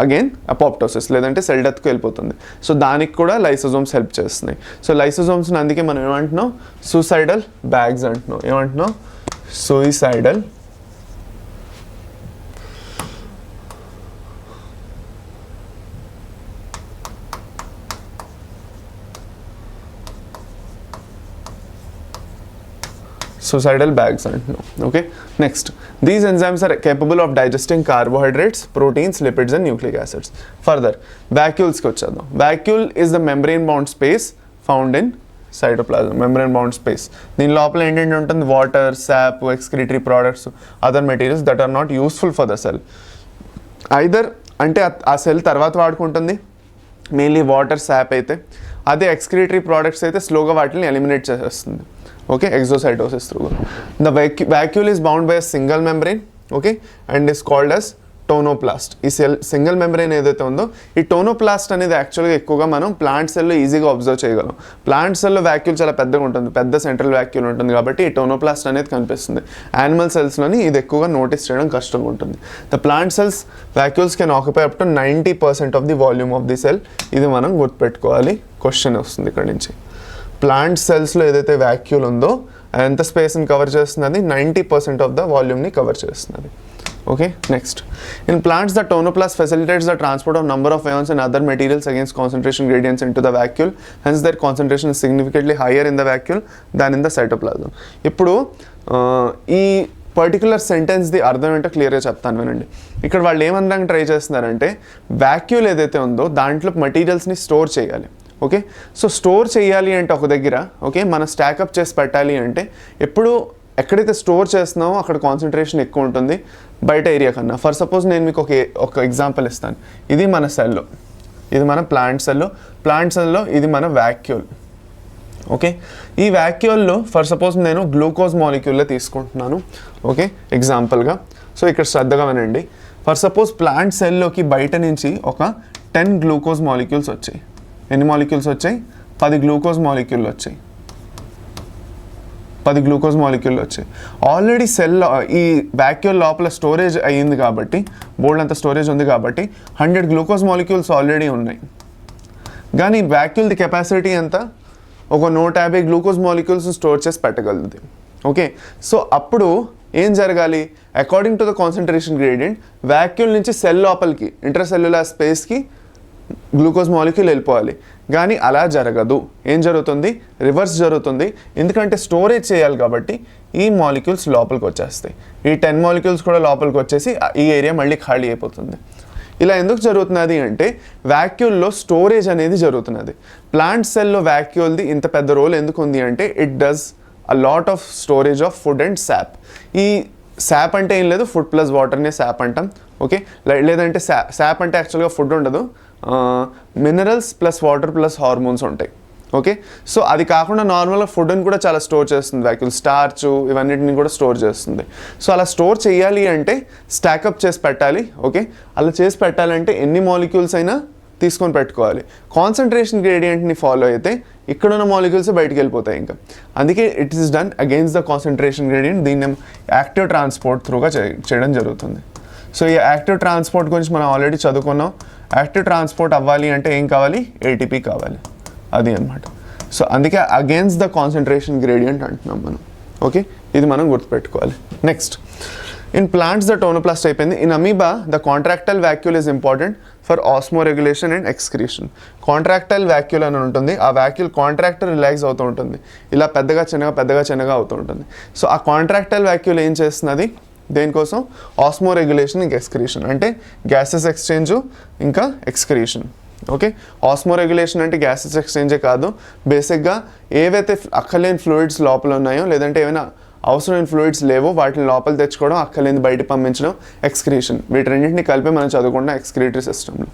S1: again apoptosis, లేదంటే సెల్ డెత్కి వెళ్ళిపోతుంది. సో దానికి కూడా లైసోజోమ్స్ హెల్ప్ చేస్తున్నాయి. సో లైసోజోమ్స్ని అందుకే మనం ఏమంటున్నాం, సూసైడల్ బ్యాగ్స్ అంటున్నాం. ఏమంటున్నాం, సూసైడల్ bags అంటున్నాం. Okay, next, these enzymes are capable of digesting carbohydrates, proteins, lipids and nucleic acids. Further వాక్యూల్స్కి వచ్చేద్దాం. Vacuole is the membrane bound space found in cytoplasm. Membrane bound space, దీని లోపల ఏంటంటే ఉంటుంది water, sap, excretory products, other materials that are not useful for the cell. Either అంటే ఆ cell తర్వాత వాడుకుంటుంది, mainly water, సాప్ అయితే, అదే ఎక్స్క్రీటరీ ప్రోడక్ట్స్ అయితే స్లోగా వాటిని ఎలిమినేట్ చేసేస్తుంది. Okay, exocytosis through. The vacuole is bound by a single membrane, okay, and is called as tonoplast. ఈ సింగిల్ మెంబ్రెయిన్ ఏదైతే ఉందో ఈ టోనోప్లాస్ట్ అనేది యాక్చువల్గా ఎక్కువగా మనం ప్లాంట్ సెల్లో ఈజీగా అబ్జర్వ్ చేయగలం. ప్లాంట్ సెల్లో వ్యాక్యూల్ చాలా పెద్దగా ఉంటుంది, పెద్ద సెంట్రల్ వ్యాక్యూల్ ఉంటుంది, కాబట్టి ఈ టోనోప్లాస్ట్ అనేది కనిపిస్తుంది. యానిమల్ సెల్స్లోని ఇది ఎక్కువగా నోటీస్ చేయడం కష్టంగా ఉంటుంది. The plant cells vacuoles can occupy up to 90% of the volume of the cell. ఇది మనం గుర్తుపెట్టుకోవాలి, క్వశ్చన్ వస్తుంది ఇక్కడ నుంచి. ప్లాంట్ సెల్స్లో ఏదైతే వ్యాక్యూల్ ఉందో ఎంత స్పేస్ని కవర్ చేస్తున్నది, 90% ఆఫ్ ద వాల్యూమ్ని కవర్ చేస్తున్నది. Okay, next. In plants, the tonoplast facilitates the transport of number of ions and other materials against concentration gradients into the vacuole. Hence, their concentration is significantly higher in the vacuole than in the cytoplasm. ఇప్పుడు ఈ particular సెంటెన్స్ది అర్థం ఏంటో క్లియర్గా చెప్తాను వినండి. ఇక్కడ వాళ్ళు ఏమనడానికి try చేస్తున్నారంటే వ్యాక్యూల్ ఏదైతే ఉందో దాంట్లో మటీరియల్స్ని స్టోర్ చేయాలి. ఓకే, సో స్టోర్ చేయాలి అంటే ఒక దగ్గర, ఓకే, మనం స్టాకప్ చేసి పెట్టాలి అంటే ఎప్పుడు ఎక్కడైతే స్టోర్ చేస్తున్నామో అక్కడ కాన్సన్ట్రేషన్ ఎక్కువ ఉంటుంది బయట ఏరియా కన్నా. ఫర్ సపోజ్ నేను మీకు ఒక ఎగ్జాంపుల్ ఇస్తాను. ఇది మన సెల్లో, ఇది మన ప్లాంట్ సెల్లో ఇది మన వ్యాక్యూల్. ఓకే, ఈ వ్యాక్యూల్లో ఫర్ సపోజ్ నేను గ్లూకోజ్ మాలిక్యూల్లో తీసుకుంటున్నాను. ఓకే, ఎగ్జాంపుల్గా. సో ఇక్కడ శ్రద్ధగా వినండి. ఫర్ సపోజ్ ప్లాంట్ సెల్లోకి బయట నుంచి ఒక 10 గ్లూకోజ్ మాలిక్యూల్స్ వచ్చాయి. ఎన్ని మాలిక్యూల్స్ వచ్చాయి? 10 గ్లూకోజ్ మాలిక్యూల్ వచ్చాయి. 10 గ్లూకోజ్ మాలిక్యూల్ వచ్చాయి. ఆల్రెడీ సెల్ ఈ వ్యాక్యూల్ లోపల స్టోరేజ్ అయ్యింది కాబట్టి, బోల్డ్ అంత స్టోరేజ్ ఉంది కాబట్టి 100 గ్లూకోజ్ మాలిక్యూల్స్ ఆల్రెడీ ఉన్నాయి. కానీ వ్యాక్యూల్ది కెపాసిటీ ఎంత? ఒక 150 గ్లూకోజ్ మాలిక్యూల్స్ స్టోర్ చేసి పెట్టగలుగుతుంది. ఓకే, సో అప్పుడు ఏం జరగాలి? According to the concentration gradient vacuole నుంచి సెల్ లోపలికి ఇంట్రాసెల్యులర్ స్పేస్కి గ్లూకోజ్ మాలిక్యూల్ వెళ్ళిపోవాలి. కానీ అలా జరగదు. ఏం జరుగుతుంది? రివర్స్ జరుగుతుంది. ఎందుకంటే స్టోరేజ్ చేయాలి కాబట్టి ఈ మాలిక్యూల్స్ లోపలికి వచ్చేస్తాయి. ఈ 10 మాలిక్యూల్స్ కూడా లోపలికి వచ్చేసి ఈ ఏరియా మళ్ళీ ఖాళీ అయిపోతుంది. ఇలా ఎందుకు జరుగుతున్నది అంటే వ్యాక్యూల్లో స్టోరేజ్ అనేది జరుగుతున్నది. ప్లాంట్ సెల్లో వ్యాక్యూల్ది ఇంత పెద్ద రోల్ ఎందుకు ఉంది అంటే it does a lot of storage of food and sap. ఈ సాప్ అంటే ఏం లేదు, ఫుడ్ ప్లస్ వాటర్నే సాప్ అంటాం. ఓకే, లేదంటే సాప్ అంటే యాక్చువల్గా ఫుడ్ ఉండదు, minerals plus water plus hormones ఉంటాయి. ఓకే, సో అది కాకుండా నార్మల్గా ఫుడ్ని కూడా చాలా స్టోర్ చేస్తుంది వ్యాక్యూల్. స్టార్చ్ ఇవన్నిటిని కూడా స్టోర్ చేస్తుంది. సో అలా స్టోర్ చేయాలి అంటే స్టాకప్ చేసి పెట్టాలి. ఓకే, అలా చేసి పెట్టాలంటే ఎన్ని మాలిక్యూల్స్ అయినా తీసుకొని పెట్టుకోవాలి. కాన్సన్ట్రేషన్ గ్రేడియంట్ని ఫాలో అయితే ఇక్కడున్న మాలిక్యూల్స్ బయటికి వెళ్ళిపోతాయి. ఇంకా అందుకే it is done against the concentration gradient. దీన్ని యాక్టివ్ ట్రాన్స్పోర్ట్ త్రూగా చేయడం జరుగుతుంది. సో ఈ యాక్టివ్ ట్రాన్స్పోర్ట్ గురించి మనం ఆల్రెడీ చదువుకున్నాం. యాక్టివ్ ట్రాన్స్పోర్ట్ అవ్వాలి అంటే ఏం కావాలి? ఏటీపీ కావాలి, అది అనమాట. సో అందుకే అగేన్స్ట్ ద కాన్సన్ట్రేషన్ గ్రేడియంట్ అంటున్నాం మనం. ఓకే, ఇది మనం గుర్తుపెట్టుకోవాలి. Next, in plants the tonoplast అయిపోయింది. In amoeba the contractile vacuole is important for osmoregulation and excretion. Contractile vacuole అని ఉంటుంది. ఆ వాక్యూల్ కాంట్రాక్ట్ రిలాక్స్ అవుతూ ఉంటుంది, ఇలా పెద్దగా చిన్నగా అవుతూ ఉంటుంది. సో ఆ కాంట్రాక్టైల్ వాక్యూల్ ఏం చేస్తున్నది? దేనికోసం? ఆస్మోరెగ్యులేషన్ ఇంకా ఎక్స్క్రీషన్, అంటే గ్యాసెస్ ఎక్స్చేంజ్ ఇంకా ఎక్స్క్రీషన్. ఓకే, ఆస్మోరెగ్యులేషన్ అంటే గ్యాసెస్ ఎక్స్చేంజే కాదు, బేసిక్గా ఏవైతే అక్కర్లేని ఫ్లూయిడ్స్ లోపల ఉన్నాయో, లేదంటే ఏమైనా అవసరమైన ఫ్లూయిడ్స్ లేవో వాటిని లోపల తెచ్చుకోవడం, అక్కర్లేని బయట పంపించడం ఎక్స్క్రీషన్. వీటన్నింటిని కలిపి మనం చదువుకుంటాం ఎక్స్క్రీటరీ సిస్టంలో.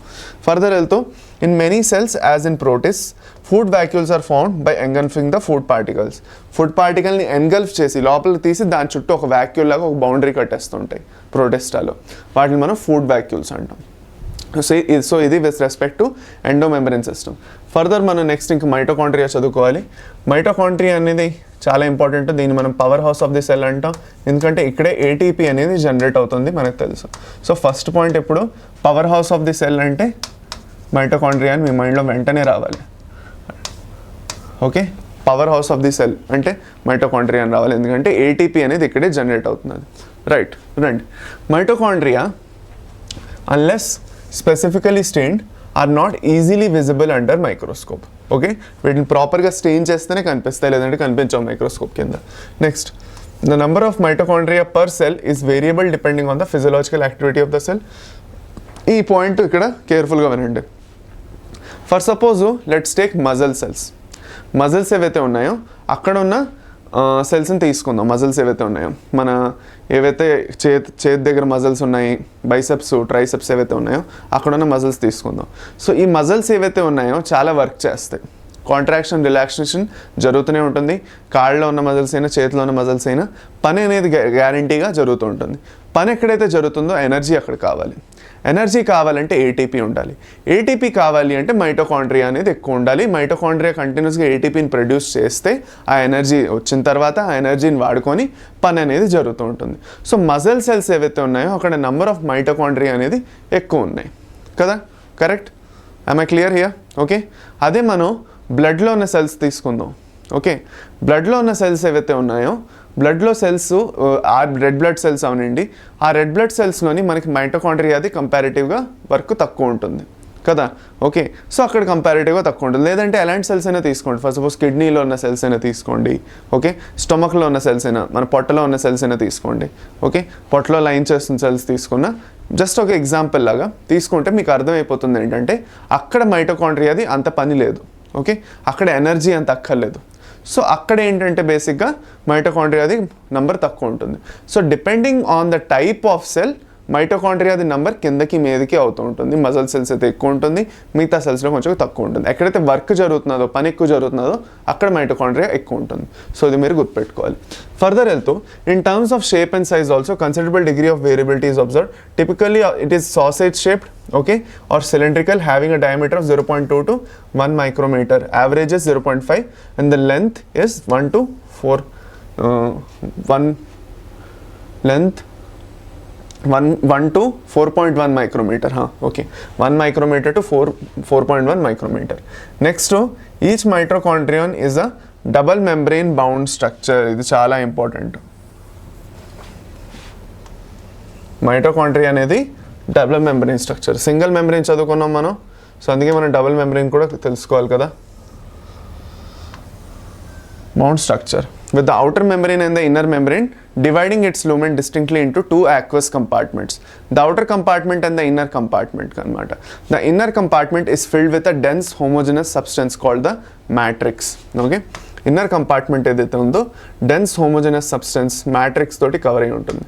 S1: ఫర్దర్ వెళ్తూ, in many cells as in protists food vacuoles are found by engulfing the food particles. Food పార్టికల్ని ఎన్గల్ఫ్ చేసి లోపలికి తీసి దాని చుట్టూ ఒక వాక్యూల్ లాగా ఒక బౌండరీ కట్టేస్తుంటాయి ప్రోటిస్టాలో. వాటిని మనం ఫుడ్ వాక్యూల్స్ అంటాం. సో ఇది with respect to endomembrane system. Further మనం నెక్స్ట్ ఇంక మైటోకాండ్రియా చదువుకోవాలి. మైటోకాండ్రియా అనేది చాలా ఇంపార్టెంట్. దీన్ని మనం power house of the cell అంటాం, ఎందుకంటే ఇక్కడే ఏటీపీ అనేది జనరేట్ అవుతుంది మనకు తెలుసు. సో ఫస్ట్ పాయింట్ ఇప్పుడు power house of the cell అంటే మైటోకాండ్రియా అని మీ మైండ్లో వెంటనే రావాలి. Okay, power house of the cell అంటే మైటోకాండ్రియా అని రావాలి, ఎందుకంటే ఏటీపీ అనేది ఇక్కడే జనరేట్ అవుతుంది. రైట్, రండి. Mitochondria unless specifically stained are not easily visible under microscope. Okay, వీటిని ప్రాపర్గా స్టెయిన్ చేస్తేనే కనిపిస్తాయి, లేదంటే కనిపించవు మైక్రోస్కోప్ కింద. Next, the number of mitochondria per cell is variable depending on the physiological activity of the cell. ఈ point ఇక్కడ కేర్ఫుల్గా వినండి. For suppose let's take muscle cells. Muscles ఏవైతే ఉన్నాయో అక్కడ ఉన్న సెల్స్ని తీసుకుందాం. మజిల్స్ ఏవైతే ఉన్నాయో, మన ఏవైతే చేతి దగ్గర మజిల్స్ ఉన్నాయి, బైసెప్స్ ట్రైసెప్స్ ఏవైతే ఉన్నాయో అక్కడ ఉన్న మజిల్స్ తీసుకుందాం. సో ఈ మజిల్స్ ఏవైతే ఉన్నాయో చాలా వర్క్ చేస్తాయి. కాంట్రాక్షన్ రిలాక్సేషన్ జరుగుతూనే ఉంటుంది. కాళ్ళలో ఉన్న మజిల్స్ అయినా చేతిలో ఉన్న మజిల్స్ అయినా పని అనేది గ్యారంటీగా జరుగుతూ ఉంటుంది. పని ఎక్కడైతే జరుగుతుందో ఎనర్జీ అక్కడ కావాలి. ఎనర్జీ కావాలంటే ఏటీపీ ఉండాలి. ఏటీపీ కావాలి అంటే మైటోకాండ్రియా అనేది ఎక్కువ ఉండాలి. మైటోకాండ్రియా కంటిన్యూస్గా ఏటీపీని ప్రొడ్యూస్ చేస్తే ఆ ఎనర్జీ వచ్చిన తర్వాత ఆ ఎనర్జీని వాడుకొని పని అనేది జరుగుతూ ఉంటుంది. సో మజిల్ సెల్స్ ఏవైతే ఉన్నాయో అక్కడ నెంబర్ ఆఫ్ మైటోకాండ్రియా అనేది ఎక్కువ ఉన్నాయి కదా, correct? I clear here? Okay, అదే మనం బ్లడ్లో ఉన్న సెల్స్ తీసుకుందాం. ఓకే, బ్లడ్లో ఉన్న సెల్స్ ఏవైతే ఉన్నాయో, బ్లడ్లో సెల్స్ ఆ రెడ్ బ్లడ్ సెల్స్ అవనండి, ఆ రెడ్ బ్లడ్ సెల్స్లోని మనకి మైటోకాండ్రియాది కంపారిటివ్గా వర్క్ తక్కువ ఉంటుంది కదా. ఓకే, సో అక్కడ కంపారిటివ్గా తక్కువ ఉంటుంది. లేదంటే ఎలాంటి సెల్స్ అయినా తీసుకోండి. ఫస్ట్ సపోజ్ కిడ్నీలో ఉన్న సెల్స్ అయినా తీసుకోండి. ఓకే, స్టమక్లో ఉన్న సెల్స్ అయినా, మన పొట్టలో ఉన్న సెల్స్ అయినా తీసుకోండి. ఓకే, పొట్టలో లైన్ చేస్తున్న సెల్స్ తీసుకున్న జస్ట్ ఒక ఎగ్జాంపుల్ లాగా తీసుకుంటే మీకు అర్థమైపోతుంది ఏంటంటే అక్కడ మైటోకాండ్రియాది అంత పని లేదు. ఓకే, అక్కడ ఎనర్జీ అంత అక్కర్లేదు. సో అక్కడ ఏంటంటే బేసిక్గా మైటోకాండ్రియాది నంబర్ తక్కువ ఉంటుంది. So depending on the type of cell మైటోకాండ్రియాది నంబర్ కిందకి మీదకి అవుతూ ఉంటుంది. మజిల్ సెల్స్ అయితే ఎక్కువ ఉంటుంది, మిగతా సెల్స్లో కొంచెం తక్కువ ఉంటుంది. ఎక్కడైతే వర్క్ జరుగుతున్నదో, పని ఎక్కువ జరుగుతున్నదో అక్కడ మైటోకాండ్రియా ఎక్కువ ఉంటుంది. సో ఇది మీరు గుర్తుపెట్టుకోవాలి. ఫర్దర్ వెళ్తూ, in terms of shape and size also considerable degree of variability is observed. Typically it is sausage shaped, okay, or cylindrical, having a diameter of 0.2 to 1 micrometer. Average is 0.5 and the length is 1 to 4 1 to 4.1 micrometer. Okay, 1 micrometer to 4.1 micrometer. Next, each mitochondrion is a double membrane bound structure. ఇది చాలా important. Mitochondria అనేది double membrane structure. Single membrane చదువుకున్నాం మనం, so అందుకే మనం double membrane కూడా తెలుసుకోవాలి కదా. Bound structure with the outer membrane and the inner membrane dividing its lumen distinctly into two aqueous compartments. The outer compartment and the inner compartment kanamata. The inner compartment is filled with a dense homogeneous substance called the matrix. Okay, inner compartment edaithe undo dense homogeneous substance matrix toti cover ayi untundi.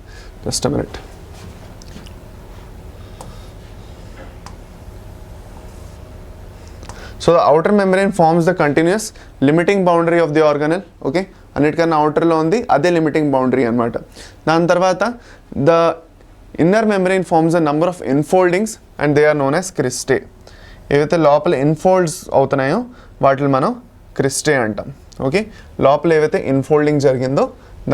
S1: Just a minute. So the outer membrane forms the continuous limiting boundary of the organelle. Okay, అన్నిటికన్నా అవుటర్లో ఉంది అదే limiting boundary అనమాట. దాని తర్వాత the inner membrane forms a number of infoldings and they are known as cristae. ఏవైతే లోపల ఇన్ఫోల్డ్స్ అవుతున్నాయో వాటిని మనం క్రిస్టే అంటాం. ఓకే, లోపల ఏవైతే ఇన్ఫోల్డింగ్ జరిగిందో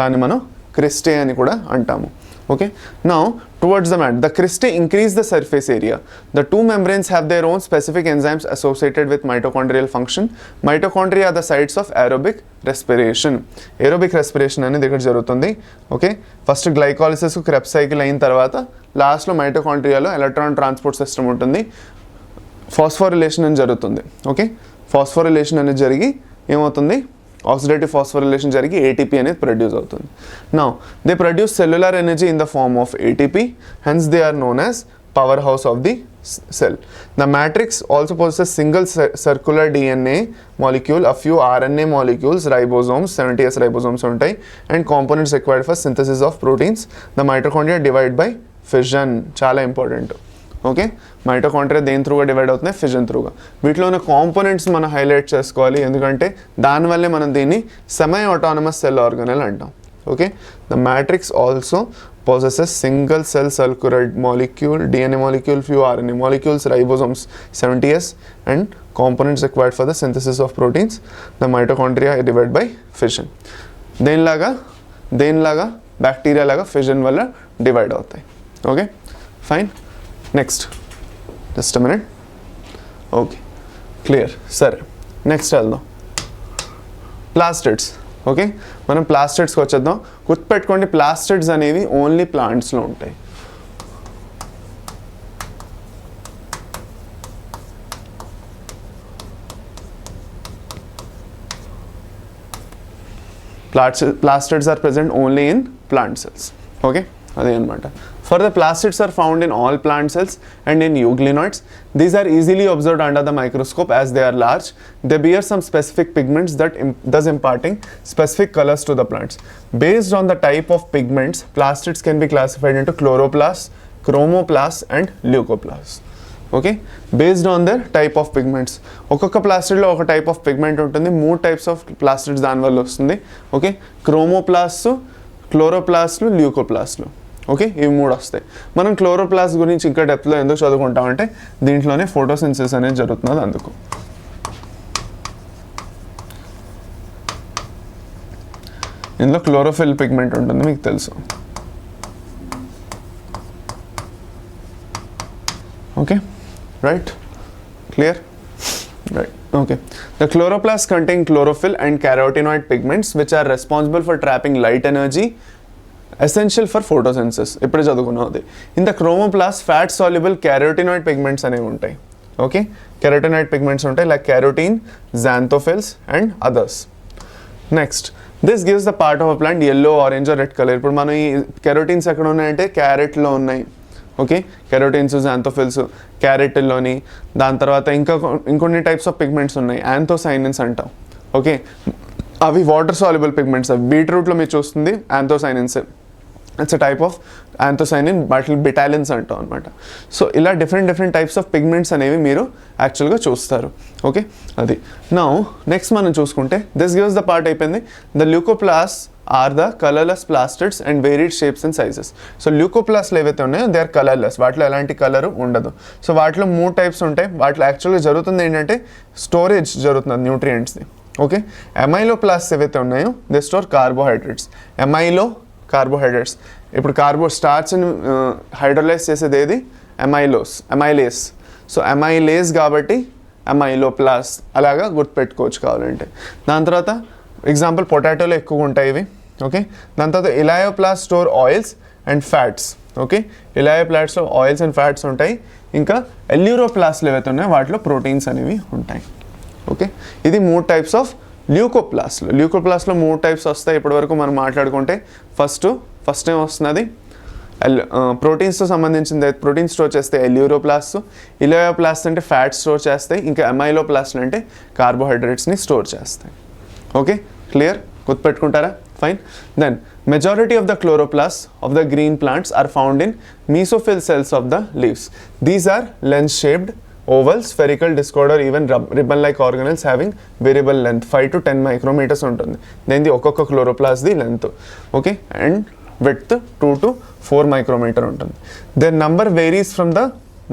S1: దాన్ని మనం cristae అని కూడా అంటాము. Okay, now towards the mat, the cristae increase the surface area. The two membranes have their own specific enzymes associated with mitochondrial function. Mitochondria are the sites of aerobic respiration. Aerobic respiration అనేది ఇక్కడ జరుగుతుంది. Okay, first glycolysis Krebs cycle అయిన తర్వాత లాస్ట్లో మైటోకాండ్రియాలో electron transport system ఉంటుంది, phosphorylation అని జరుగుతుంది. ఓకే, ఫాస్ఫోరిలేషన్ అనేది జరిగి ఏమవుతుంది, ఆక్సిడేటివ్ ఫాస్ఫోరిలేషన్ జరిగి ఏటీపీ అనేది ప్రొడ్యూస్ అవుతుంది. Now they produce cellular energy in the form of ATP, hence they are known as power house of the cell. The matrix also possesses single circular DNA molecule, a few RNA molecules, ribosomes, 70S ribosomes ఉంటాయి, and components required for synthesis of proteins. The mitochondria divide by fission, చాలా important. Okay, mitochondria దేని త్రూగా divide అవుతున్నాయి, fission త్రూగా. వీటిలో ఉన్న components మనం highlight చేసుకోవాలి, ఎందుకంటే దానివల్లే మనం దీన్ని సెమీ ఆటోనమస్ సెల్ ఆర్గనెల్ అంటాం. Okay, the matrix also possesses single cell circular molecule, DNA molecule, few RNA molecules, ribosomes, 70S, and components required for the synthesis of proteins. The mitochondria are divided by fission. దేనిలాగా bacteria లాగా fission వల్ల divide అవుతాయి. Okay, fine. Next just minute. Okay, clear. సరే, next వెళ్దాం, plastids. Okay, మనం ప్లాస్టిడ్స్కి వచ్చేద్దాం. గుర్తుపెట్టుకోండి, ప్లాస్టిడ్స్ అనేవి ఓన్లీ ప్లాంట్స్లో ఉంటాయి. Plastids are present only in plant cells. Okay, అదే అనమాట. Further, plastids are found in all plant cells and in euglenoids. These are easily observed under the microscope as they are large. They bear some specific pigments that thus imparting specific colors to the plants. Based on the type of pigments, plastids can be classified into chloroplasts, chromoplasts and leucoplasts. Okay, based on their type of pigments. ఒక్కొక్క ప్లాస్టిడ్లో ఒక type of pigment ఉంటుంది, 3 types of plastids దానివల్ల వస్తుంది. Okay, క్రోమోప్లాస్ట్లు, క్లోరోప్లాస్ట్లు, ల్యూకోప్లాస్ట్లు. Okay, ఇవి 3 వస్తాయి. మనం chloroplast గురించి ఇంకా డెప్త్లో ఎందుకు చదువుకుంటామంటే దీంట్లోనే ఫోటోసింథసిస్ అనేది జరుగుతున్నది, అందుకు. ఇందులో క్లోరోఫిల్ పిగ్మెంట్ ఉంటుంది, మీకు తెలుసు. Okay, right, clear, right. Okay, the chloroplasts contain chlorophyll and carotenoid pigments which are responsible for trapping light energy essential for photosynthesis. ఇప్పుడే చదువుకున్నది. In the chromoplast, fat soluble carotenoid pigments అనేవి ఉంటాయి. Okay, carotenoid pigments ఉంటాయి like carotene, xanthophylls and others. Next, this gives the part of a plant yellow, orange or red color. ఇప్పుడు మనం ఈ కెరోటీన్స్ ఎక్కడ ఉన్నాయంటే క్యారెట్లో ఉన్నాయి. ఓకే, కెరోటిన్స్, జాంతోఫిల్స్ క్యారెట్లోని. దాని తర్వాత ఇంకొన్ని టైప్స్ ఆఫ్ పిగ్మెంట్స్ ఉన్నాయి, యాంథోసైనిన్స్ అంటాం. ఓకే, అవి వాటర్ సాల్యుబుల్ పిగ్మెంట్స్. అవి బీట్రూట్లో మీరు చూస్తుంది anthocyanins. It's a type of anthocyanin, వాటిని బిటాలిన్స్ అంటాం అనమాట. సో ఇలా డిఫరెంట్ టైప్స్ ఆఫ్ పిగ్మెంట్స్ అనేవి మీరు యాక్చువల్గా చూస్తారు. ఓకే, అది. నౌ నెక్స్ట్ మనం చూసుకుంటే దిస్ గివ్స్ ద పార్ట్ అయిపోయింది. The leucoplast are the colourless plastids and varied shapes and sizes. So ల్యూకోప్లాస్ట్లు ఏవైతే ఉన్నాయో దే ఆర్ కలర్లెస్, వాటిలో ఎలాంటి కలరు ఉండదు. సో వాటిలో 3 టైప్స్ ఉంటాయి. వాటిలో యాక్చువల్గా జరుగుతుంది ఏంటంటే స్టోరేజ్ జరుగుతుంది న్యూట్రియంట్స్ని. ఓకే, ఎమైలోప్లాస్ట్ ఏవైతే ఉన్నాయో దే స్టోర్ కార్బోహైడ్రేట్స్. కార్బోహైడ్రేట్స్. ఇప్పుడు స్టార్చ్ని హైడ్రోలైజ్ చేసేది ఏది, ఎమైలేస్. సో ఎమైలేస్ కాబట్టి ఎమైలోప్లాస్ట్ అలాగా గుర్తుపెట్టుకోవచ్చు కావాలంటే. దాని తర్వాత ఎగ్జాంపుల్ పొటాటోలో ఎక్కువ ఉంటాయి ఇవి. ఓకే, దాని తర్వాత elaioplast store oils and fats. Okay, ఇలాయోప్లాస్ట్లో ఆయిల్స్ అండ్ ఫ్యాట్స్ ఉంటాయి. ఇంకా ఎల్యూరోప్లాస్ట్లు ఏవైతే ఉన్నాయో వాటిలో ప్రోటీన్స్ అనేవి ఉంటాయి. ఓకే, ఇది 3 టైప్స్ ఆఫ్ ల్యూకోప్లాస్ట్లు. ల్యూకోప్లాస్ట్లో 3 టైప్స్ వస్తాయి ఇప్పటివరకు మనం మాట్లాడుకుంటే. ఫస్ట్ ఏం వస్తున్నది, ప్రోటీన్స్తో సంబంధించింది. ప్రోటీన్ స్టోర్ చేస్తే ఎల్యూరోప్లాస్ట్, ఇలాయోప్లాస్ట్ అంటే ఫ్యాట్ స్టోర్ చేస్తాయి, ఇంకా ఎమైలోప్లాస్ట్ అంటే కార్బోహైడ్రేట్స్ని స్టోర్ చేస్తాయి. ఓకే, క్లియర్, గుర్తుపెట్టుకుంటారా? Fine. Then majority of the chloroplasts of the green plants are found in mesophyll cells of the leaves. These are lens shaped, oval, spherical, discoid or even ribbon like organelles having variable length 5 to 10 micrometers ఉంటుంది. దీనిది ఒక్కొక్క chloroplast the length. Okay, and width 2 to 4 micrometer ఉంటుంది. Their number varies from the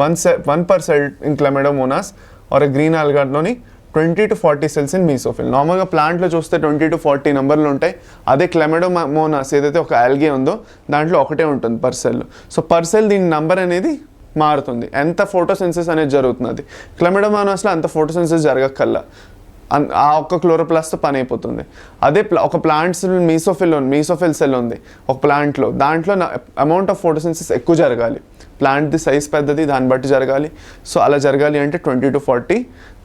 S1: 1 per cell in Chlamydomonas or a green alga లోని 20 to 40 cells in mesophyll. నార్మల్గా ప్లాంట్లో చూస్తే 20 to 40 నెంబర్లు ఉంటాయి. అదే క్లెమెడోమోనాస్ ఏదైతే ఒక ఆల్గే ఉందో దాంట్లో ఒకటే ఉంటుంది per cell. So per cell దీని నంబర్ అనేది మారుతుంది, ఎంత ఫోటోసిన్సిస్ అనేది జరుగుతుంది. క్లెమెడోమోనాస్లో అంత ఫోటోసిన్సిస్ జరగక్కల్లా, ఆ ఒక్క క్లోరోప్లాస్ట్తో పని అయిపోతుంది. అదే ఒక ప్లాంట్స్ మీసోఫిల్ సెల్ ఉంది ఒక ప్లాంట్లో, దాంట్లో అమౌంట్ ఆఫ్ ఫోటోసిన్సిస్ ఎక్కువ జరగాలి, ప్లాంట్ది సైజ్ పెద్దది, దాన్ని బట్టి జరగాలి. సో అలా జరగాలి అంటే 20 to 40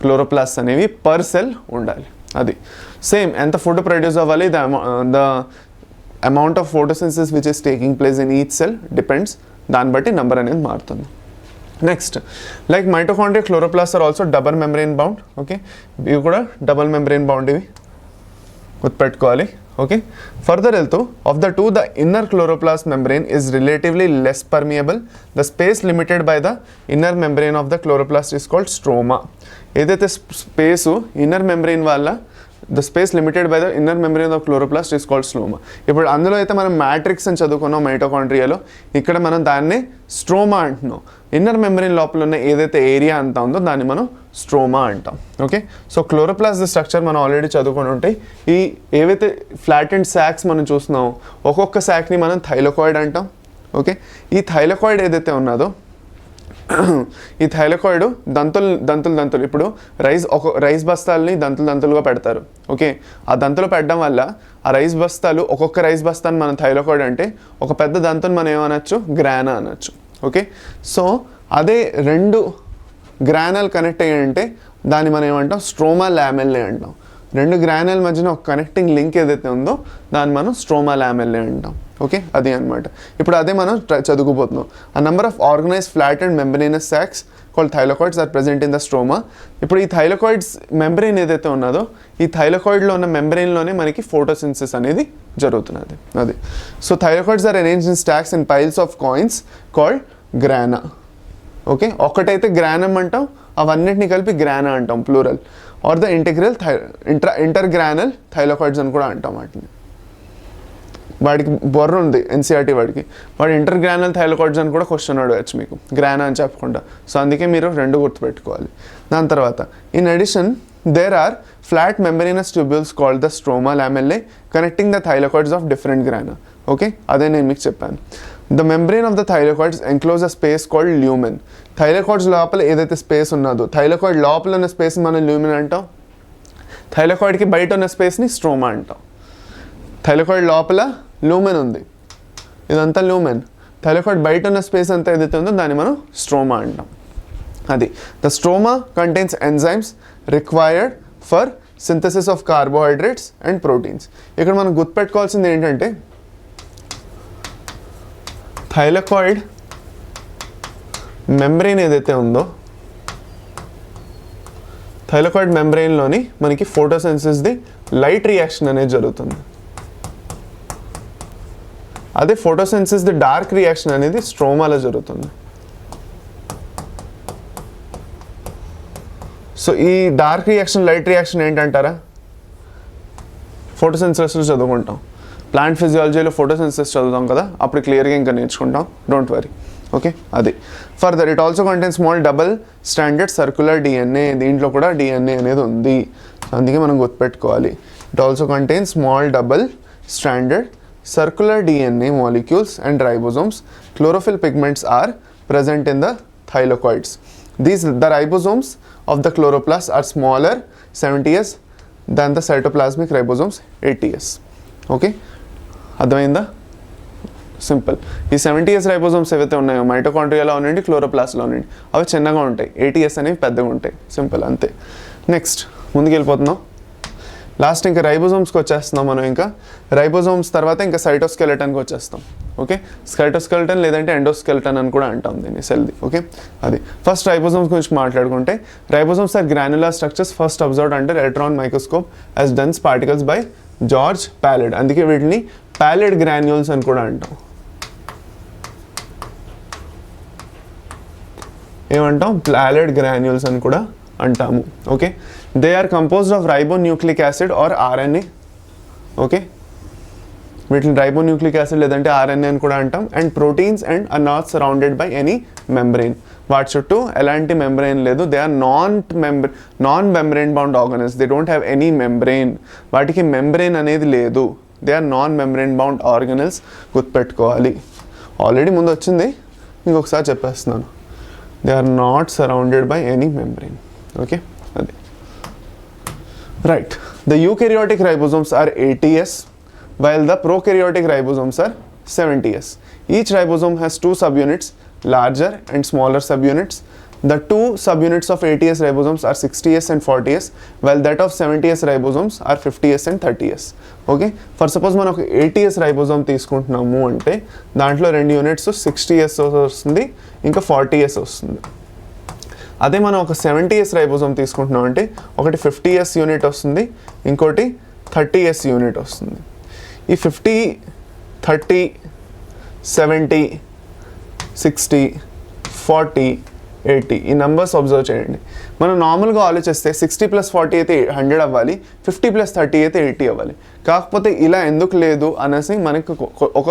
S1: క్లోరోప్లాస్ట్ అనేవి పర్ సెల్ ఉండాలి. అది సేమ్ ఎంత ఫుడ్ ప్రొడ్యూస్ అవ్వాలి, the amount of photosynthesis which is taking place in each cell depends, దాన్ని బట్టి నెంబర్ అనేది మారుతుంది. Next like mitochondria chloroplast are also double membrane bound. Okay, ఇవి కూడా డబల్ మెంబ్రెయిన్ బౌండ్, ఇవి గుర్తుపెట్టుకోవాలి. ఓకే, ఫర్దర్ వెళ్తూ of the two the inner chloroplast membrane is relatively less permeable. The space limited by the inner membrane of the chloroplast is called stroma. ఏదైతే space inner membrane వల్ల the space limited by the inner membrane of chloroplast is called stroma. ఇప్పుడు అందులో అయితే మనం matrix అని చదువుకున్నాం మైటోకాండ్రియాలో, ఇక్కడ మనం దాన్ని స్ట్రోమా అంటున్నాం. ఇన్నర్ మెంబ్రెయిన్ లోపల ఉన్న ఏదైతే ఏరియా అంతా ఉందో దాన్ని మనం స్ట్రోమా అంటాం. ఓకే, సో క్లోరోప్లాస్ట్ స్ట్రక్చర్ మనం ఆల్రెడీ చదువుకొని ఉంటాయి. ఈ ఏవైతే ఫ్లాటెండ్ శాక్స్ మనం చూస్తున్నామో ఒక్కొక్క శాక్ని మనం థైలకాయిడ్ అంటాం. ఓకే, ఈ థైలకాయిడ్ ఏదైతే ఉన్నదో ఈ థైలకాయిడ్ దంతులు ఇప్పుడు రైస్ బస్తాలని దంతులుగా పెడతారు. ఓకే, ఆ దంతులు పెట్టడం వల్ల ఆ రైస్ బస్తాలు ఒక్కొక్క రైస్ బస్తాను మనం థైలకాయిడ్ అంటే ఒక పెద్ద దంతుని మనం ఏమనొచ్చు, గ్రానా అనొచ్చు. ఓకే, సో అదే రెండు గ్రానల్ కనెక్ట్ అయ్యాయంటే దాన్ని మనం ఏమంటాం, స్ట్రోమా లామెల్లే అంటాం. రెండు గ్రానల్ మధ్యన ఒక కనెక్టింగ్ లింక్ ఏదైతే ఉందో దాన్ని మనం స్ట్రోమా లామెల్లే అంటాం. ఓకే, అది అనమాట. ఇప్పుడు అదే మనం చదువుకుపోతున్నాం. ఆ number of organised flat and membranous sacs called thylakoids are present in the stroma. ఇప్పుడు ఈ థైలకాయిడ్స్ మెంబ్రెయిన్ ఏదైతే ఉన్నదో ఈ థైలకాయిడ్లో ఉన్న మెంబ్రెయిన్లోనే మనకి ఫోటోసిన్సిస్ అనేది జరుగుతున్నది. అది so thylakoids are arranged in stacks in piles of coins called grana. Okay, ఒకటైతే గ్రానమ్ అంటాం, అవన్నిటిని కలిపి గ్రానా అంటాం plural. Or the intergranal thylakoids అని కూడా అంటాం వాటిని. వాడికి బొర్ర ఉంది ఎన్సీఆర్టీ వాడు ఇంటర్గ్రానల్ థైలకాయిడ్స్ అని కూడా క్వశ్చన్ అడగచ్చు మీకు, గ్రానా అని చెప్పకుండా. సో అందుకే మీరు రెండు గుర్తుపెట్టుకోవాలి. దాని తర్వాత in addition there are flat membranous tubules called the stroma lamellae connecting the thylakoids of different grana. Okay, అదే నేను మీకు చెప్పాను. The membrane of the thylakoids enclose a space called lumen. Thylakoids లోపల ఏదైతే స్పేస్ ఉన్నదో, థైలకాయిడ్ లోపల ఉన్న space మనం ల్యూమెన్ అంటాం, థైలకాయిడ్కి బయట ఉన్న స్పేస్ని స్ట్రోమా అంటాం. థైలకాయిడ్ లోపల లూమెన్ ఉంది, ఇదంతా లూమెన్. థైలకాయిడ్ బయట ఉన్న స్పేస్ అంతా ఏదైతే ఉందో దాన్ని మనం స్ట్రోమా అంటాం. అది the stroma contains enzymes required for synthesis of carbohydrates and proteins. ఇక్కడ మనం గుర్తుపెట్టుకోవాల్సింది ఏంటంటే థైలకాయిడ్ మెంబ్రెయిన్ ఏదైతే ఉందో థైలకాయిడ్ మెంబ్రెయిన్లోని మనకి ఫోటోసిన్సిస్ది లైట్ రియాక్షన్ అనేది జరుగుతుంది. అదే ఫోటోసిన్సిస్ది డార్క్ రియాక్షన్ అనేది స్ట్రోమాలో జరుగుతుంది. సో ఈ డార్క్ రియాక్షన్ లైట్ రియాక్షన్ ఏంటంటారా, ఫోటోసిన్సిస్లో చదువుకుంటాం. ప్లాంట్ ఫిజియాలజీలో ఫోటోసిన్సిస్ చదువుతాం కదా, అప్పుడు క్లియర్గా ఇంకా నేర్చుకుంటాం, డోంట్ వరీ. ఓకే, అది further it also contains small double standard circular DNA. దీంట్లో కూడా డిఎన్ఏ అనేది ఉంది, అందుకే మనం గుర్తుపెట్టుకోవాలి. It also contains small double standard circular DNA molecules and ribosomes. Chlorophyll pigments are present in the thylakoids. The ribosomes of the chloroplast are smaller 70s than the cytoplasmic ribosomes 80s. Okay, అర్థమైందా? Simple. ఈ 70s ribosomes ఏవైతే ఉన్నాయో మైటోకాండ్రియాలో ఉండండి, క్లోరోప్లాస్ట్లో ఉండండి, అవి చిన్నగా ఉంటాయి, 80s అనేవి పెద్దగా ఉంటాయి. సింపుల్, అంతే. నెక్స్ట్ ముందుకు వెళ్ళిపోతున్నాం. లాస్ట్ ఇంకా రైబోజోమ్స్కి వచ్చేస్తున్నాం మనం. ఇంకా రైబోజోమ్స్ తర్వాత ఇంకా సైటోస్కెలటన్కి వచ్చేస్తాం. ఓకే, సైటోస్కెలటన్ లేదంటే ఎండోస్కెలటన్ అని కూడా అంటాం దీన్ని సెల్ది. ఓకే, అది ఫస్ట్ రైబోజోమ్స్ గురించి మాట్లాడుకుంటే ribosomes are granular structures first observed under electron microscope as dense particles by George Palade. అందుకే వీటిని ప్యాలెడ్ గ్రాన్యూల్స్ అని కూడా అంటాం. ఏమంటాం? ప్యాలెడ్ గ్రాన్యూల్స్ అని కూడా అంటాము. Okay, they are composed of ribonucleic acid or RNA. Okay, వీటిని రైబోన్యూక్లిక్ యాసిడ్ లేదంటే ఆర్ఎన్ఏ అని కూడా అంటాం. And proteins and are not surrounded by any membrane. వాటి చుట్టూ ఎలాంటి మెంబ్రెయిన్ లేదు. They are non membrane bound organelles. They don't have any membrane. వాటికి మెంబ్రెయిన్ అనేది లేదు. They are non membrane bound organelles. గుర్తుపెట్టుకోవాలి. ఆల్రెడీ ముందు వచ్చింది, ఇంకొకసారి చెప్పేస్తున్నాను. They are not surrounded by any membrane. Okay, అది right. The eukaryotic ribosomes are 80s while the prokaryotic ribosomes are 70s. Each ribosome has two subunits, larger and smaller subunits. The two subunits of 80s ribosomes are 60s and 40s, while that of 70s ribosomes are 50s and 30s. Okay, for suppose మనం ఒక 80s ribosome తీసుకుంటున్నాము అంటే దాంట్లో 2 units 60s వస్తుంది, ఇంకా 40s వస్తుంది. అదే మనం ఒక 70s రైబోసోమ్ తీసుకుంటున్నాం అంటే ఒకటి 50s యూనిట్ వస్తుంది, ఇంకోటి 30s యూనిట్ వస్తుంది. ఈ 50, 30, 70, 60, 40, 80 ఈ నెంబర్స్ అబ్జర్వ్ చేయండి. మనం నార్మల్గా ఆలోచిస్తే 60 + 40 అయితే 100 అవ్వాలి, 50 + 30 అయితే 80 అవ్వాలి. కాకపోతే ఇలా ఎందుకు లేదు అనేసి మనకు ఒక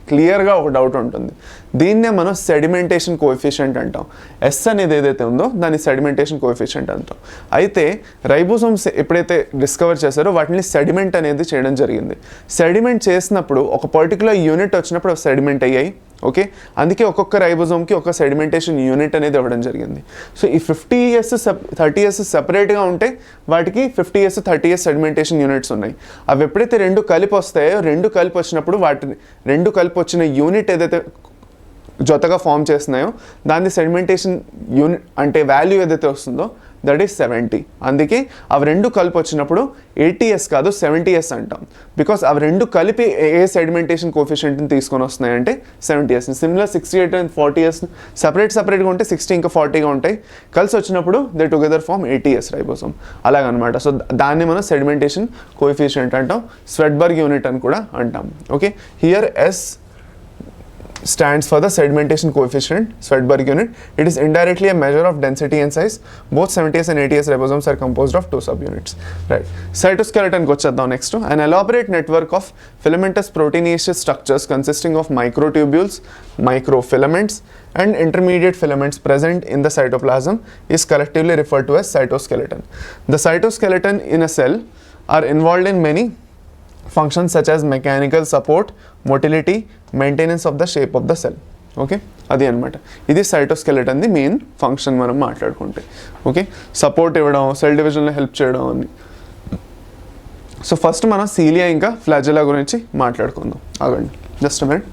S1: క్లియర్గా ఒక డౌట్ ఉంటుంది. దీన్నే మనం సెడిమెంటేషన్ కోఎఫిషియంట్ అంటాం. ఎస్ అనేది ఏదైతే ఉందో దాన్ని సెడిమెంటేషన్ కోఎఫిషియంట్ అంటాం. అయితే రైబోసోమ్స్ ఎప్పుడైతే డిస్కవర్ చేశారో వాటిని సెడిమెంట్ అనేది చేయడం జరిగింది. సెడిమెంట్ చేసినప్పుడు ఒక పర్టికులర్ యూనిట్ వచ్చినప్పుడు సెడిమెంట్ అయ్యాయి. ఓకే, అందుకే ఒక్కొక్క రైబోసోమ్కి ఒక సెడిమెంటేషన్ యూనిట్ అనేది ఇవ్వడం జరిగింది. సో ఈ 50s 30s సెపరేట్గా ఉంటే వాటికి 50s 30s సెడిమెంటేషన్ యూనిట్స్ ఉన్నాయి. అవి ఎప్పుడైతే రెండు కలిపి వస్తాయో, రెండు కలిపి వచ్చినప్పుడు వాటిని రెండు కలిపి వచ్చిన యూనిట్ ఏదైతే జొతగా ఫామ్ చేస్తున్నాయో దాన్ని సెడిమెంటేషన్ యూనిట్ అంటే వాల్యూ ఏదైతే వస్తుందో దట్ ఈస్ 70. అందుకే అవి రెండు కలిపి వచ్చినప్పుడు 80s కాదు 70s అంటాం. బికాస్ అవి రెండు కలిపి ఏ సెడిమెంటేషన్ కోఎఫిషియంట్ని తీసుకొని వస్తున్నాయి అంటే 70s. సిమిలర్ 68 అండ్ 40s సపరేట్గా ఉంటే 60 ఇంకా 40గా ఉంటాయి. కలిసి వచ్చినప్పుడు they together form 80s ribosome అలాగనమాట. సో దాన్ని మనం సెడిమెంటేషన్ కోఎఫిషియంట్ అంటాం. స్వెడ్బర్గ్ యూనిట్ అని కూడా అంటాం. Okay, here S stands for the sedimentation coefficient, Swedberg unit. It is indirectly a measure of density and size. Both 70s and 80s ribosomes are composed of two subunits. Right. Cytoskeleton gochadam next. An elaborate network of filamentous proteinaceous structures consisting of microtubules, microfilaments, and intermediate filaments present in the cytoplasm is collectively referred to as cytoskeleton. The cytoskeleton in a cell are involved in many functions such as mechanical support, motility, maintenance of the shape of the cell. Okay, అది అనమాట. ఇది cytoskeleton the main function మనం మాట్లాడుకుంటే. Okay, support ఇవ్వడం, cell డివిజన్లో help చేయడం అని. So first మనం సీలియా ఇంకా ఫ్లాజెలా గురించి మాట్లాడుకుందాం. ఆగండి జస్ట్ మినిట్.